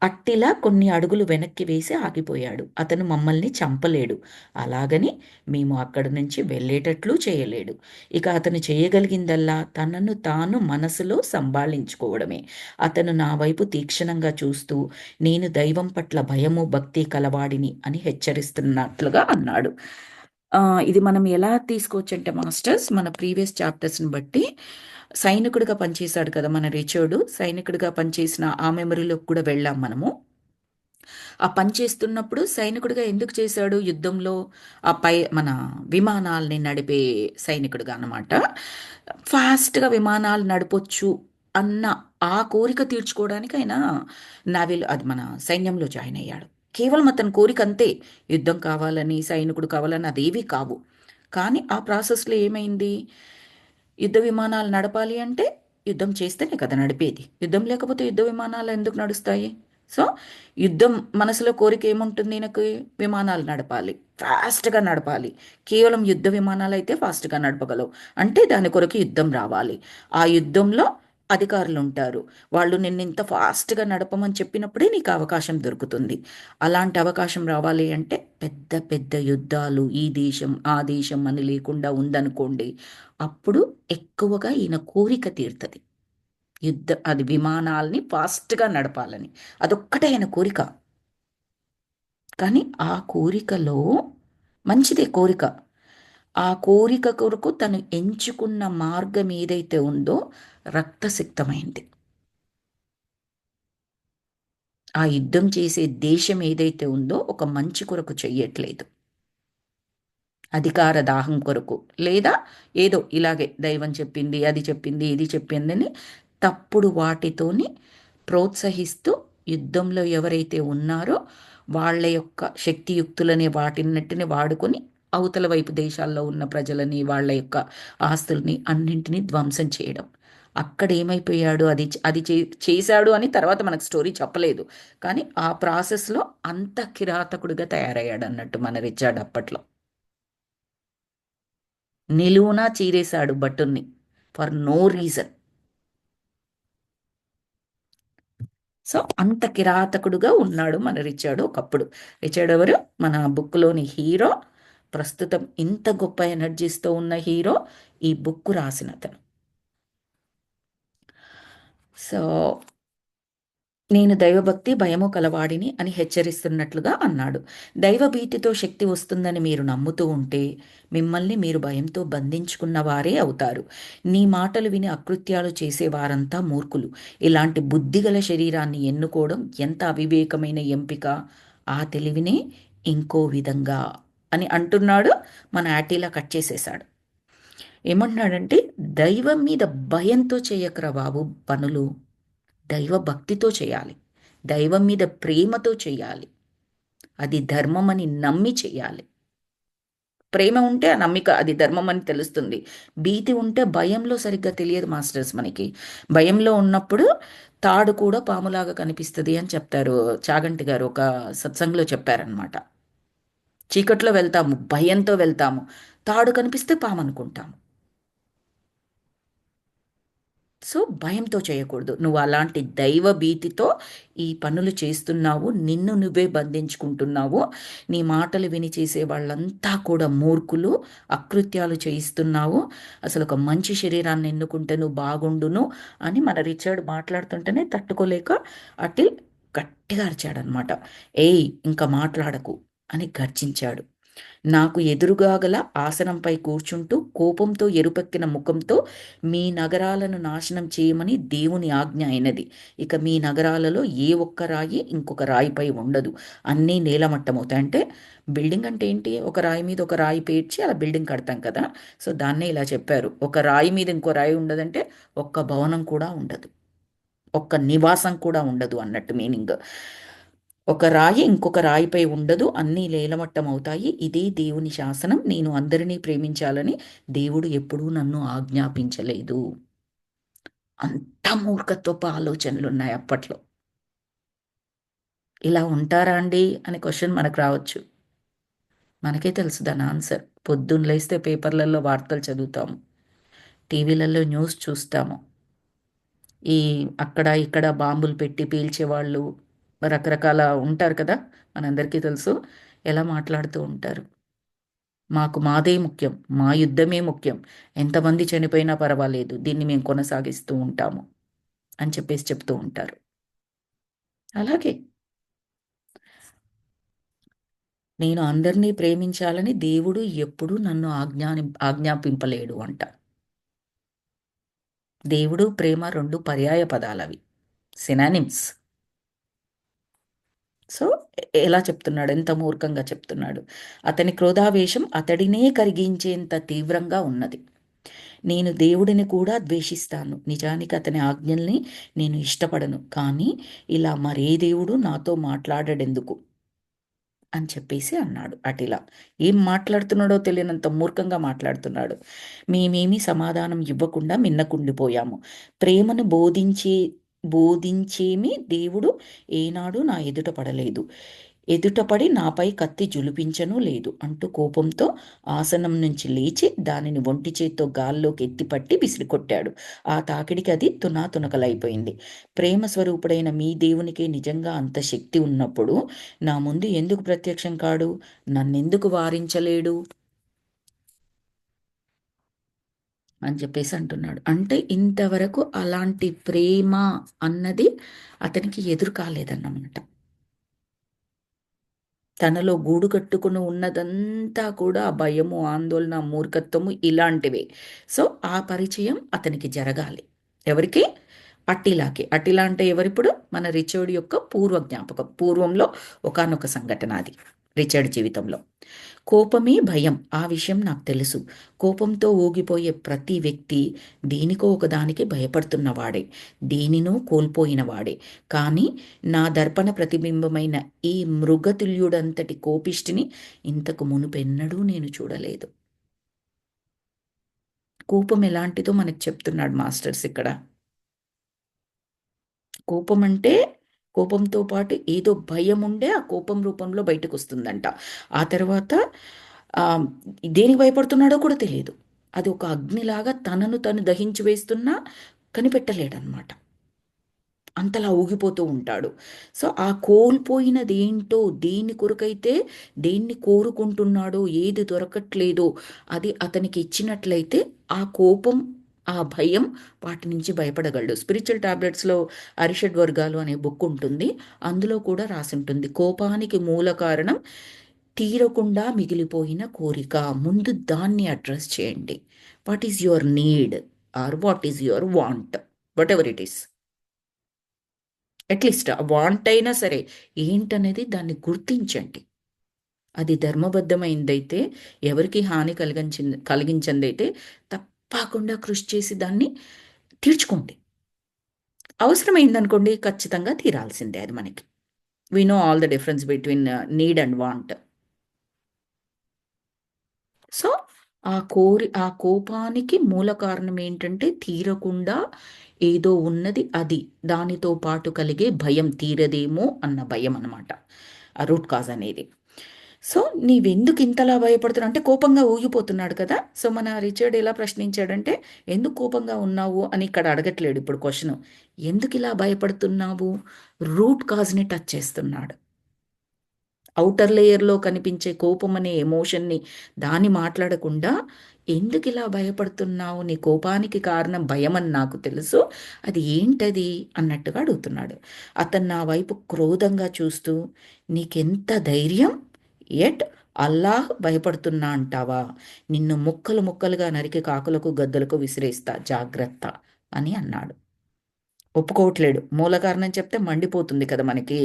Speaker 1: అట్టిలా కొన్ని అడుగులు వెనక్కి వేసి ఆగిపోయాడు. అతను మమ్మల్ని చంపలేడు, అలాగని మేము అక్కడి నుంచి వెళ్ళేటట్లు చేయలేడు. ఇక అతను చేయగలిగిందల్లా తనను తాను మనసులో సంభాళించుకోవడమే. అతను నా వైపు తీక్షణంగా చూస్తూ నేను దైవం పట్ల భయము భక్తి కలవాడిని అని హెచ్చరిస్తున్నట్లుగా అన్నాడు. ఇది మనం ఎలా తీసుకోవచ్చు అంటే మాస్టర్స్, మన ప్రీవియస్ చాప్టర్స్ని బట్టి, సైనికుడిగా పనిచేశాడు కదా మన రిచర్డు, సైనికుడిగా పనిచేసిన ఆ మెమరీలోకి కూడా వెళ్ళాం మనము. ఆ పని చేస్తున్నప్పుడు సైనికుడిగా ఎందుకు చేశాడు యుద్ధంలో? మన విమానాల్ని నడిపే సైనికుడిగా అన్నమాట. ఫాస్ట్గా విమానాలు నడపొచ్చు అన్న ఆ కోరిక తీర్చుకోవడానికి ఆయన నావీలో అది మన సైన్యంలో జాయిన్ అయ్యాడు. కేవలం అతని కోరిక అంతే. యుద్ధం కావాలని, సైనికుడు కావాలని అదేవీ కావు. కానీ ఆ ప్రాసెస్లో ఏమైంది? యుద్ధ విమానాలు నడపాలి అంటే యుద్ధం చేస్తేనే కదా నడిపేది. యుద్ధం లేకపోతే యుద్ధ విమానాలు ఎందుకు నడుస్తాయి? సో యుద్ధం మనసులో కోరిక ఏముంటుంది ఈయనకి? విమానాలు నడపాలి, ఫాస్ట్గా నడపాలి. కేవలం యుద్ధ విమానాలు అయితే ఫాస్ట్గా నడపగలవు. అంటే దాని కొరకు యుద్ధం రావాలి. ఆ యుద్ధంలో అధికారులు ఉంటారు. వాళ్ళు నిన్ను ఇంత ఫాస్ట్గా నడపమని చెప్పినప్పుడే నీకు అవకాశం దొరుకుతుంది. అలాంటి అవకాశం రావాలి అంటే పెద్ద పెద్ద యుద్ధాలు, ఈ దేశం ఆ దేశం అని లేకుండా ఉందనుకోండి, అప్పుడు ఎక్కువగా ఈయన కోరిక తీరుతుంది. అది విమానాల్ని ఫాస్ట్గా నడపాలని. అదొక్కటే ఆయన కోరిక. కానీ ఆ కోరికలో మంచిదే కోరిక. ఆ కోరిక కొరకు తను ఎంచుకున్న మార్గం ఏదైతే ఉందో రక్తసిక్తమైంది. ఆ యుద్ధం చేసే దేశం ఏదైతే ఉందో ఒక మంచి కొరకు చెయ్యట్లేదు, అధికార దాహం కొరకు, లేదా ఏదో ఇలాగే దైవం చెప్పింది, అది చెప్పింది, ఇది చెప్పిందని తప్పుడు వాటితోని ప్రోత్సహిస్తూ యుద్ధంలో ఎవరైతే ఉన్నారో వాళ్ళ యొక్క శక్తియుక్తులనే వాటినట్టుని వాడుకొని అవతల వైపు దేశాల్లో ఉన్న ప్రజలని, వాళ్ళ యొక్క ఆస్తుల్ని అన్నింటినీ ధ్వంసం చేయడం. అక్కడ ఏమైపోయాడు? అది అది చేశాడు అని తర్వాత మనకు స్టోరీ చెప్పలేదు. కానీ ఆ ప్రాసెస్లో అంత కిరాతకుడిగా తయారయ్యాడు అన్నట్టు మన రిచర్డ్ అప్పట్లో. నిలువునా చీరేశాడు భటుణ్ణి ఫర్ నో రీజన్. సో అంత కిరాతకుడుగా ఉన్నాడు మన రిచర్డ్ ఒకప్పుడు. రిచర్డ్ ఎవరు? మన బుక్లోని హీరో. ప్రస్తుతం ఇంత గొప్ప ఎనర్జీస్తో ఉన్న హీరో ఈ బుక్ రాసిన అతను. సో నేను దైవభక్తి భయము కలవాడిని అని హెచ్చరిస్తున్నట్లుగా అన్నాడు. దైవభీతితో శక్తి వస్తుందని మీరు నమ్ముతూ ఉంటే మిమ్మల్ని మీరు భయంతో బంధించుకున్న వారే అవుతారు. నీ మాటలు విని అకృత్యాలు చేసేవారంతా మూర్ఖులు. ఇలాంటి బుద్ధిగల శరీరాన్ని ఎన్నుకోవడం ఎంత అవివేకమైన ఎంపిక. ఆ తెలివినే ఇంకో విధంగా అని అంటున్నాడు. మన యాటీలా కట్ చేసేశాడు. ఏమంటున్నాడంటే, దైవం మీద భయంతో చేయకరా బాబు పనులు, దైవ భక్తితో చేయాలి. దైవం మీద ప్రేమతో చేయాలి. అది ధర్మం అని నమ్మి చేయాలి. ప్రేమ ఉంటే ఆ నమ్మిక అది ధర్మం అని తెలుస్తుంది. భీతి ఉంటే భయంలో సరిగ్గా తెలియదు మాస్టర్స్ మనకి. భయంలో ఉన్నప్పుడు తాడు కూడా పాములాగా కనిపిస్తుంది అని చెప్తారు. చాగంటి గారు ఒక సత్సంగంలో చెప్పారనమాట. చీకట్లో వెళ్తాము, భయంతో వెళ్తాము, తాడు కనిపిస్తే పాము అనుకుంటాము. సో భయంతో చేయకూడదు. నువ్వు అలాంటి దైవ భీతితో ఈ పనులు చేస్తున్నావు, నిన్ను నువ్వే బంధించుకుంటున్నావు. నీ మాటలు విని చేసే వాళ్ళంతా కూడా మూర్ఖులు, అకృత్యాలు చేయిస్తున్నావు. అసలు ఒక మంచి శరీరాన్ని ఎన్నుకుంటే నువ్వు బాగుండును అని మన రిచర్డ్ మాట్లాడుతుంటేనే తట్టుకోలేక అటిల్ గట్టిగా అరిచాడనమాట. ఏయ్ ఇంకా మాట్లాడకు అని గర్జించాడు. నాకు ఎదురుగా గల ఆసనంపై కూర్చుంటూ కోపంతో ఎరుపెక్కిన ముఖంతో మీ నగరాలను నాశనం చేయమని దేవుని ఆజ్ఞ అయినది. ఇక మీ నగరాలలో ఏ ఒక్క రాయి ఇంకొక రాయిపై ఉండదు, అన్నీ నేలమట్టమవుతాయి. అంటే బిల్డింగ్ అంటే ఏంటి? ఒక రాయి మీద ఒక రాయి పేర్చి అలా బిల్డింగ్ కడతాం కదా. సో దాన్నే ఇలా చెప్పారు. ఒక రాయి మీద ఇంకో రాయి ఉండదంటే ఒక్క భవనం కూడా ఉండదు, ఒక్క నివాసం కూడా ఉండదు అన్నట్టు మీనింగ్. ఒక రాయి ఇంకొక రాయిపై ఉండదు, అన్నీ నేలమట్టం అవుతాయి. ఇదే దేవుని శాసనం. నేను అందరినీ ప్రేమించాలని దేవుడు ఎప్పుడూ నన్ను ఆజ్ఞాపించలేదు. అంత మూర్ఖత్వపు ఆలోచనలు ఉన్నాయి అప్పట్లో. ఇలా ఉంటారా అండి అనే క్వశ్చన్ మనకు రావచ్చు. మనకే తెలుసు దాని ఆన్సర్. పొద్దున్న లేస్తే పేపర్లలో వార్తలు చదువుతాము, టీవీలలో న్యూస్ చూస్తాము. ఈ అక్కడ ఇక్కడ బాంబులు పెట్టి పీల్చేవాళ్ళు రకరకాల ఉంటారు కదా, మనందరికీ తెలుసు ఎలా మాట్లాడుతూ ఉంటారు. మాకు మాదే ముఖ్యం, మా యుద్ధమే ముఖ్యం, ఎంతమంది చనిపోయినా పర్వాలేదు, దీన్ని మేము కొనసాగిస్తూ ఉంటాము అని చెప్పేసి చెప్తూ ఉంటారు. అలాగే నేను అందరినీ ప్రేమించాలని దేవుడు ఎప్పుడూ నన్ను ఆజ్ఞాపింపలేడు అంట. దేవుడు ప్రేమ రెండు పర్యాయ పదాలవి, సినానిమ్స్. సో ఎలా చెప్తున్నాడు, ఎంత మూర్ఖంగా చెప్తున్నాడు. అతని క్రోధావేశం అతడినే కరిగించేంత తీవ్రంగా ఉన్నది. నేను దేవుడిని కూడా ద్వేషిస్తాను. నిజానికి అతని ఆజ్ఞల్ని నేను ఇష్టపడను. కానీ ఇలా మరే దేవుడు నాతో మాట్లాడడెందుకు అని చెప్పేసి అన్నాడు అటిలా. ఏం మాట్లాడుతున్నాడో తెలియనంత మూర్ఖంగా మాట్లాడుతున్నాడు. మేమేమీ సమాధానం ఇవ్వకుండా మిన్నకుండిపోయాము. ప్రేమను బోధించేమి దేవుడు ఏనాడు నా ఎదుట పడలేదు. ఎదుటపడి నాపై కత్తి జులిపించనూ లేదు అంటూ కోపంతో ఆసనం నుంచి లేచి దానిని ఒంటి చేత్తో గాల్లోకి ఎత్తిపట్టి విసిరికొట్టాడు. ఆ తాకిడికి అది తునాతునకలైపోయింది. ప్రేమ స్వరూపుడైన మీ దేవునికే నిజంగా అంత శక్తి ఉన్నప్పుడు నా ముందు ఎందుకు ప్రత్యక్షం కాడు? నన్నెందుకు వారించలేడు అని చెప్పేసి అంటున్నాడు. అంటే ఇంతవరకు అలాంటి ప్రేమ అన్నది అతనికి ఎదురు కాలేదన్నమాట. తనలో గూడు కట్టుకుని ఉన్నదంతా కూడా ఆ భయము, ఆందోళన, మూర్ఖత్వము ఇలాంటివే. సో, ఆ పరిచయం అతనికి జరగాలి. ఎవరికి? అట్టిలాకి. అట్టిలా అంటే ఎవరిప్పుడు? మన రిచర్డ్ యొక్క పూర్వ జ్ఞాపకం. పూర్వంలో ఒకానొక సంఘటన అది రిచర్డ్ జీవితంలో. కోపమే భయం. ఆ విషయం నాకు తెలుసు. కోపంతో ఊగిపోయే ప్రతి వ్యక్తి దేనికో ఒకదానికి భయపడుతున్నవాడే, దేనినో కోల్పోయినవాడే. కానీ నా దర్పణ ప్రతిబింబమైన ఈ మృగతుల్యుడంతటి కోపిష్టిని ఇంతకు మునుపెన్నడూ నేను చూడలేదు. కోపం ఎలాంటిదో మనకు చెప్తున్నాడు మాస్టర్స్ ఇక్కడ. కోపం అంటే కోపంతో పాటు ఏదో భయం ఉండే ఆ కోపం రూపంలో బయటకు వస్తుందంట. ఆ తర్వాత దేనికి భయపడుతున్నాడో కూడా తెలియదు. అది ఒక అగ్నిలాగా తనను తను దహించి వేస్తున్నా కనిపెట్టలేడనమాట. అంతలా ఊగిపోతూ ఉంటాడు. సో, ఆ కోల్పోయినది ఏంటో, దేని కొరకైతే దేన్ని కోరుకుంటున్నాడో, ఏది దొరకట్లేదో అది అతనికి ఇచ్చినట్లయితే ఆ కోపం, ఆ భయం వాటి నుంచి బయపడగలడు. స్పిరిచువల్ టాబ్లెట్స్‌లో అరిషడ్ వర్గాలు అనే బుక్ ఉంటుంది. అందులో కూడా రాసుంటుంది. కోపానికి మూల కారణం తీరకుండా మిగిలిపోయిన కోరిక. ముందు దాన్ని అడ్రెస్ చేయండి. What is your need or what is your want? Whatever it is. At least ఆ వాంట్ అయినా సరే ఏంటనేది దాన్ని గుర్తించండి. అది ధర్మబద్ధమైందైతే, ఎవరికి హాని కలిగించిందైతే తప్పకుండా కృషి చేసి దాన్ని తీర్చుకోండి. అవసరమైందనుకోండి ఖచ్చితంగా తీరాల్సిందే అది మనకి. We know all the difference between need and want. So, ఆ కోపానికి మూల కారణం ఏంటంటే తీరకుండా ఏదో ఉన్నది అది. దానితో పాటు కలిగే భయం, తీరదేమో అన్న భయం అనమాట. ఆ రూట్ కాజ్ అనేది. సో, నీవెందుకు ఇంతలా భయపడుతున్నావు అంటే కోపంగా ఊగిపోతున్నాడు కదా! సో, మన రిచర్డ్ ఎలా ప్రశ్నించాడంటే, "ఎందుకు కోపంగా ఉన్నావు?" అని ఇక్కడ అడగట్లేడు ఇప్పుడు క్వెషను. ఎందుకిలా భయపడుతున్నావు? రూట్ కాజ్‌ని టచ్ చేస్తున్నాడు. ఔటర్ లేయర్‌లో కనిపించే కోపం అనే ఎమోషన్‌ని దాన్ని మాట్లాడకుండా, "ఎందుకిలా భయపడుతున్నావు? నీ కోపానికి కారణం భయమని నాకు తెలుసు. అది ఏంటది?" అన్నట్టుగా అడుగుతున్నాడు. అతను నా వైపు క్రోధంగా చూస్తూ, "నీకెంత ధైర్యం? యట్ అల్లాహ్ భయపడుతున్నా అంటావా? నిన్ను ముక్కలు ముక్కలుగా నరికి కాకులకు, గద్దలకు విసిరేస్తా జాగ్రత్త" అని అన్నాడు. ఒప్పుకోవట్లేడు. మూల కారణం చెప్తే మండిపోతుంది కదా మనకి.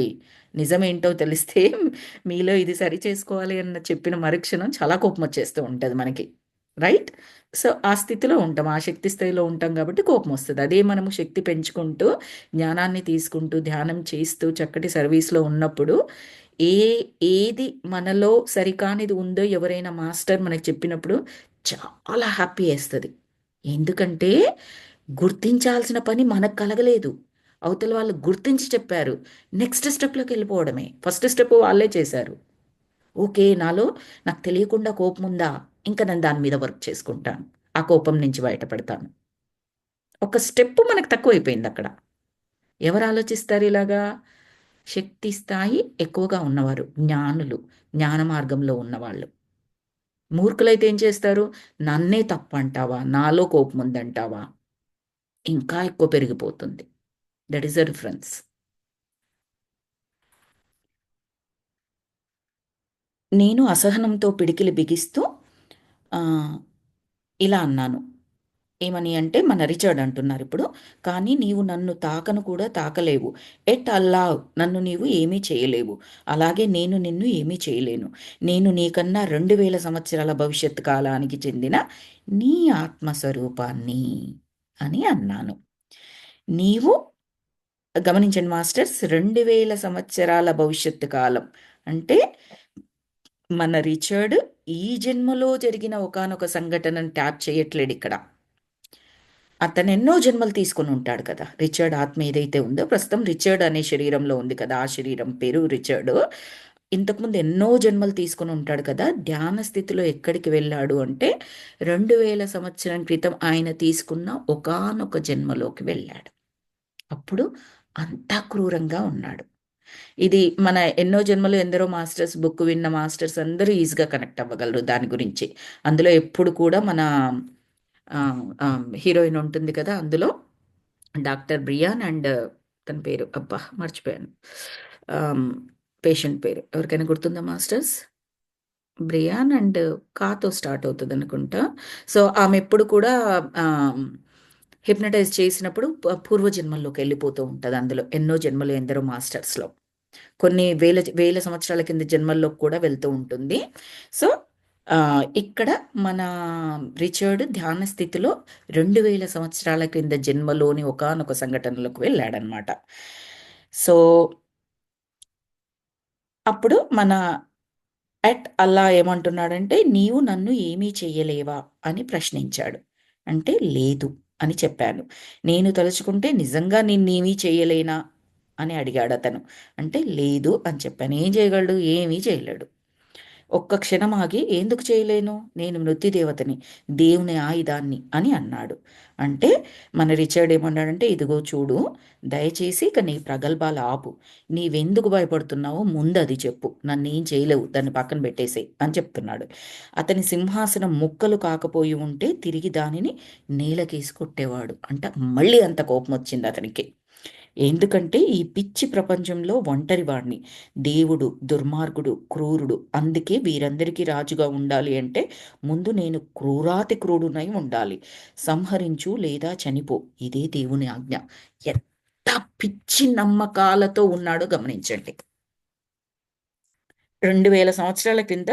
Speaker 1: నిజమేంటో తెలిస్తే మీలో ఇది సరిచేసుకోవాలి అన్న చెప్పిన మరుక్షణం చాలా కోపమొచ్చేస్తూ ఉంటది మనకి. రైట్? సో, ఆ స్థితిలో ఉంటాం. ఆ శక్తి స్థాయిలో ఉంటాం కాబట్టి కోపమొస్తది. అదే మనము శక్తి పెంచుకుంటూ, జ్ఞానాన్ని తీసుకుంటూ, ధ్యానం చేస్తూ, చక్కటి సర్వీస్‌లో ఉన్నప్పుడు ఏ ఏది మనలో సరికానిది ఉందో ఎవరైనా మాస్టర్ మనకు చెప్పినప్పుడు చాలా హ్యాపీ యేస్తది. ఎందుకంటే గుర్తించాల్సిన పని మనకు కలగలేదు. అవతల వాళ్ళు గుర్తించి చెప్పారు. నెక్స్ట్ స్టెప్‌లోకెళ్ళిపోవడమే. ఫస్ట్ స్టెప్ వాళ్ళే చేశారు. ఓకే. నాకు తెలియకుండా కోపముందా? ఇంక నేను దాని మీద వర్క్ చేసుకుంటాను. ఆ కోపం నుంచి బయటపడతాను. ఒక స్టెప్ మనకు తక్కువైపోయిందక్కడ. ఎవరు ఆలోచిస్తారు ఇలాగా? శక్తి స్థాయి ఎక్కువగా ఉన్నవారు. జ్ఞానులు. జ్ఞాన మార్గంలో ఉన్నవాళ్ళు. మూర్ఖులైతే ఏం చేస్తారు? నన్నే తప్పంటావా? నాలో కోపముందంటావా? ఇంకా ఎక్కువ పెరిగిపోతుంది. That is the difference. నేను అసహనంతో పిడికిలి బిగిస్తూ ఆహ్, ఇలా అన్నాను. ఏమని అంటే మన రిచర్డ్ అంటున్నారు ఇప్పుడు, కానీ నీవు నన్ను తాకను కూడా తాకలేవు. ఎట్ అల్లావ్, నన్ను నీవు ఏమీ చేయలేవు. అలాగే నేను నిన్ను ఏమీ చేయలేను. నేను నీకన్నా 2000 సంవత్సరాల భవిష్యత్ కాలానికి చెందిన నీ ఆత్మస్వరూపాన్ని అని అన్నాను. నీవు గమనించండి మాస్టర్స్, 2000 సంవత్సరాల భవిష్యత్తు కాలం అంటే మన రిచర్డ్ ఈ జన్మలో జరిగిన ఒకానొక సంఘటనను ట్యాప్ చేయట్లేడు ఇక్కడ. అతను ఎన్నో జన్మలు తీసుకొని ఉంటాడు కదా. రిచర్డ్ ఆత్మ ఏదైతే ఉందో, ప్రస్తుతం రిచర్డ్ అనే శరీరంలో ఉంది కదా, ఆ శరీరం పేరు రిచర్డ్. ఇంతకుముందు ఎన్నో జన్మలు తీసుకొని ఉంటాడు కదా. ధ్యాన స్థితిలో ఎక్కడికి వెళ్ళాడు అంటే 2000 సంవత్సరం క్రితం ఆయన తీసుకున్న ఒకానొక జన్మలోకి వెళ్ళాడు. అప్పుడు అంతా క్రూరంగా ఉన్నాడు. ఇది మన ఎన్నో జన్మలు ఎందరో మాస్టర్స్ బుక్ విన్న మాస్టర్స్ అందరూ ఈజీగా కనెక్ట్ అవ్వగలరు దాని గురించి. అందులో ఎప్పుడు కూడా మన హీరోయిన్ ఉంటుంది కదా, అందులో డాక్టర్ బ్రియాన్ అండ్ తన పేరు అబ్బా మర్చిపోయాను, పేషెంట్ పేరు ఎవరికైనా గుర్తుందా మాస్టర్స్? బ్రియాన్ అండ్ కాతో స్టార్ట్ అవుతుంది అనుకుంటా. సో ఆమె ఎప్పుడు కూడా హిప్నటైజ్ చేసినప్పుడు పూర్వజన్మల్లోకి వెళ్ళిపోతూ ఉంటుంది. అందులో ఎన్నో జన్మలు ఎందరో మాస్టర్స్లో కొన్ని వేల వేల సంవత్సరాల కింద జన్మల్లో కూడా వెళ్తూ ఉంటుంది. సో ఇక్కడ మన రిచర్డ్ ధ్యాన స్థితిలో 2000 సంవత్సరాల క్రింద జన్మలోని ఒకానొక సంఘటనలకు వెళ్ళాడనమాట. సో అప్పుడు మన అట్ అల్లా ఏమంటున్నాడంటే, నీవు నన్ను ఏమీ చెయ్యలేవా అని ప్రశ్నించాడు. అంటే లేదు అని చెప్పాను. నేను తలుచుకుంటే నిజంగా నిన్నేమీ చెయ్యలేనా అని అడిగాడు అతను. అంటే లేదు అని చెప్పాను. ఏం చేయగలడు? ఏమీ చేయలేడు. ఒక్క క్షణం ఆగి ఎందుకు చేయలేను, నేను మృత్యుదేవతని, దేవుని ఆయుధాన్ని అని అన్నాడు. అంటే మన రిచర్డ్ ఏమన్నాడంటే, ఇదిగో చూడు, దయచేసి ఇక నీ ప్రగల్భాలు ఆపు. నీవెందుకు భయపడుతున్నావో ముందు అది చెప్పు. నన్ను ఏం చేయలేవు, దాన్ని పక్కన పెట్టేసే అని చెప్తున్నాడు. అతని సింహాసనం ముక్కలు కాకపోయి ఉంటే తిరిగి దానిని నేలకేసి కొట్టేవాడు. అంటే మళ్ళీ అంత కోపం వచ్చింది అతనికి. ఎందుకంటే ఈ పిచ్చి ప్రపంచంలో ఒంటరివాణ్ణి, దేవుడు దుర్మార్గుడు క్రూరుడు, అందుకే వీరందరికీ రాజుగా ఉండాలి అంటే ముందు నేను క్రూరాతి క్రూరునై ఉండాలి. సంహరించు లేదా చనిపో, ఇదే దేవుని ఆజ్ఞ. ఎంత పిచ్చి నమ్మకాలతో ఉన్నాడో గమనించండి. 2000 సంవత్సరాల క్రింద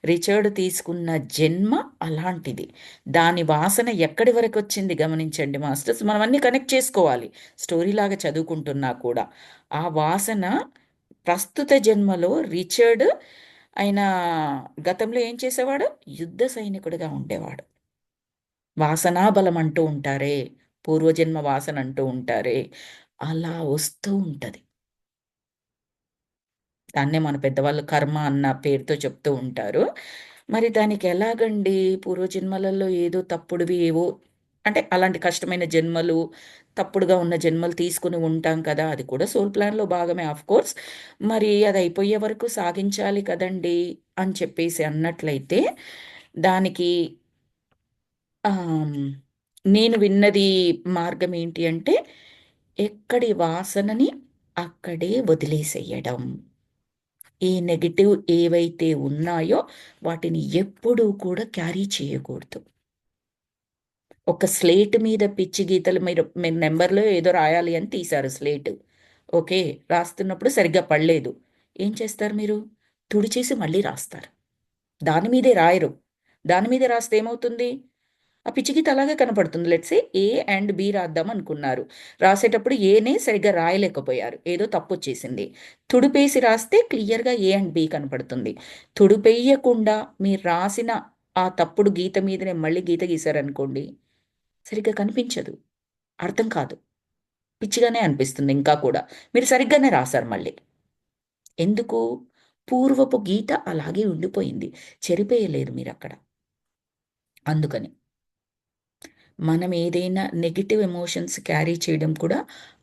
Speaker 1: రిచర్డ్ తీసుకున్న జన్మ అలాంటిది. దాని వాసన ఎక్కడి వరకు వచ్చింది గమనించండి మాస్టర్స్. మనం అన్నీ కనెక్ట్ చేసుకోవాలి, స్టోరీలాగా చదువుకుంటున్నా కూడా. ఆ వాసన ప్రస్తుత జన్మలో రిచర్డ్ ఆయన గతంలో ఏం చేసేవాడు? యుద్ధ సైనికుడిగా ఉండేవాడు. వాసనా బలం అంటూ ఉంటారే, పూర్వజన్మ వాసన అంటూ ఉంటారే, అలా వస్తూ ఉంటుంది. దాన్నే మన పెద్దవాళ్ళు కర్మ అన్న పేరుతో చెప్తూ ఉంటారు. మరి దానికి ఎలాగండి? పూర్వజన్మలలో ఏదో తప్పుడువి ఏవో, అంటే అలాంటి కష్టమైన జన్మలు, తప్పుడుగా ఉన్న జన్మలు తీసుకుని ఉంటాం కదా! అది కూడా సోల్ ప్లాన్‌లో భాగమే ఆఫ్‌కోర్స్. మరి అది అయిపోయే వరకు సాగించాలి కదండీ! అని చెప్పేసి అన్నట్లయితే, దానికి ఆహ్, నేను విన్నది మార్గం ఏంటి అంటే, ఎక్కడి వాసనని అక్కడే వదిలేసేయడం. ఈ నెగెటివ్ ఏవైతే ఉన్నాయో వాటిని ఎప్పుడూ కూడా క్యారీ చేయకూడదు. ఒక స్లేట్ మీద పిచ్చి గీతలు మీరు నెంబర్‌లో ఏదో రాయాలి అని తీశారు స్లేటు. ఓకే. రాస్తున్నప్పుడు సరిగ్గా పడలేదు. ఏం చేస్తారు మీరు? తుడిచేసి మళ్ళీ రాస్తారు. దాని మీదే రాయరు. దాని మీదే రాస్తే ఏమవుతుంది? ఆ పిచ్చి గీత అలాగే కనపడుతుంది. Let's say A and B రాద్దాం అనుకున్నారు. రాసేటప్పుడు ఏనే సరిగ్గా రాయలేకపోయారు. ఏదో తప్పొచ్చేసింది. తుడిపేసి రాస్తే క్లియర్‌గా ఏ అండ్ బి కనపడుతుంది. తుడిపెయ్యకుండా మీరు రాసిన ఆ తప్పుడు గీత మీదనే మళ్ళీ గీత గీశారనుకోండి, సరిగ్గా కనిపించదు. అర్థం కాదు. పిచ్చిగానే అనిపిస్తుంది ఇంకా కూడా. మీరు సరిగ్గానే రాసారు మళ్ళీ. ఎందుకు? పూర్వపు గీత అలాగే ఉండిపోయింది. చెరిపేయలేరు మీరక్కడ. అందుకని. మనం ఏదైనా నెగెటివ్ ఎమోషన్స్ క్యారీ చేయడం కూడా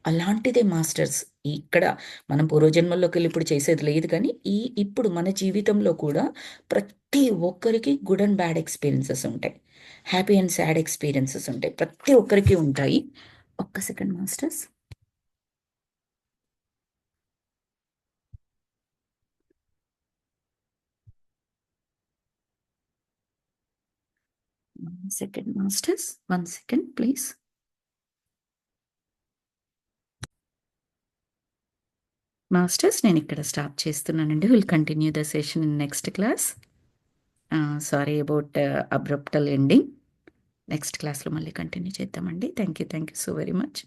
Speaker 1: అలాంటిదే మాస్టర్స్. ఇక్కడ మనం పూర్వజన్మల్లోకెళ్ళి ఇప్పుడు చేసేది లేదు కానీ, ఇప్పుడు మన జీవితంలో కూడా ప్రతి ఒక్కరికి గుడ్ అండ్ బ్యాడ్ ఎక్స్‌పీరియన్సెస్ ఉంటాయి. హ్యాపీ అండ్ సాడ్ ఎక్స్‌పీరియన్సెస్ ఉంటాయి. ప్రతి ఒక్కరికి ఉంటాయి. ఒక్క second masters. 1 second, masters. 1 second, please. Masters నేనిక్కడ స్టాప్ చేస్తున్నానండి. Will continue the session in next class. Sorry about abrupt ending. Next క్లాస్‌లో మళ్ళీ కంటిన్యూ చేద్దామండి. Thank you so very much.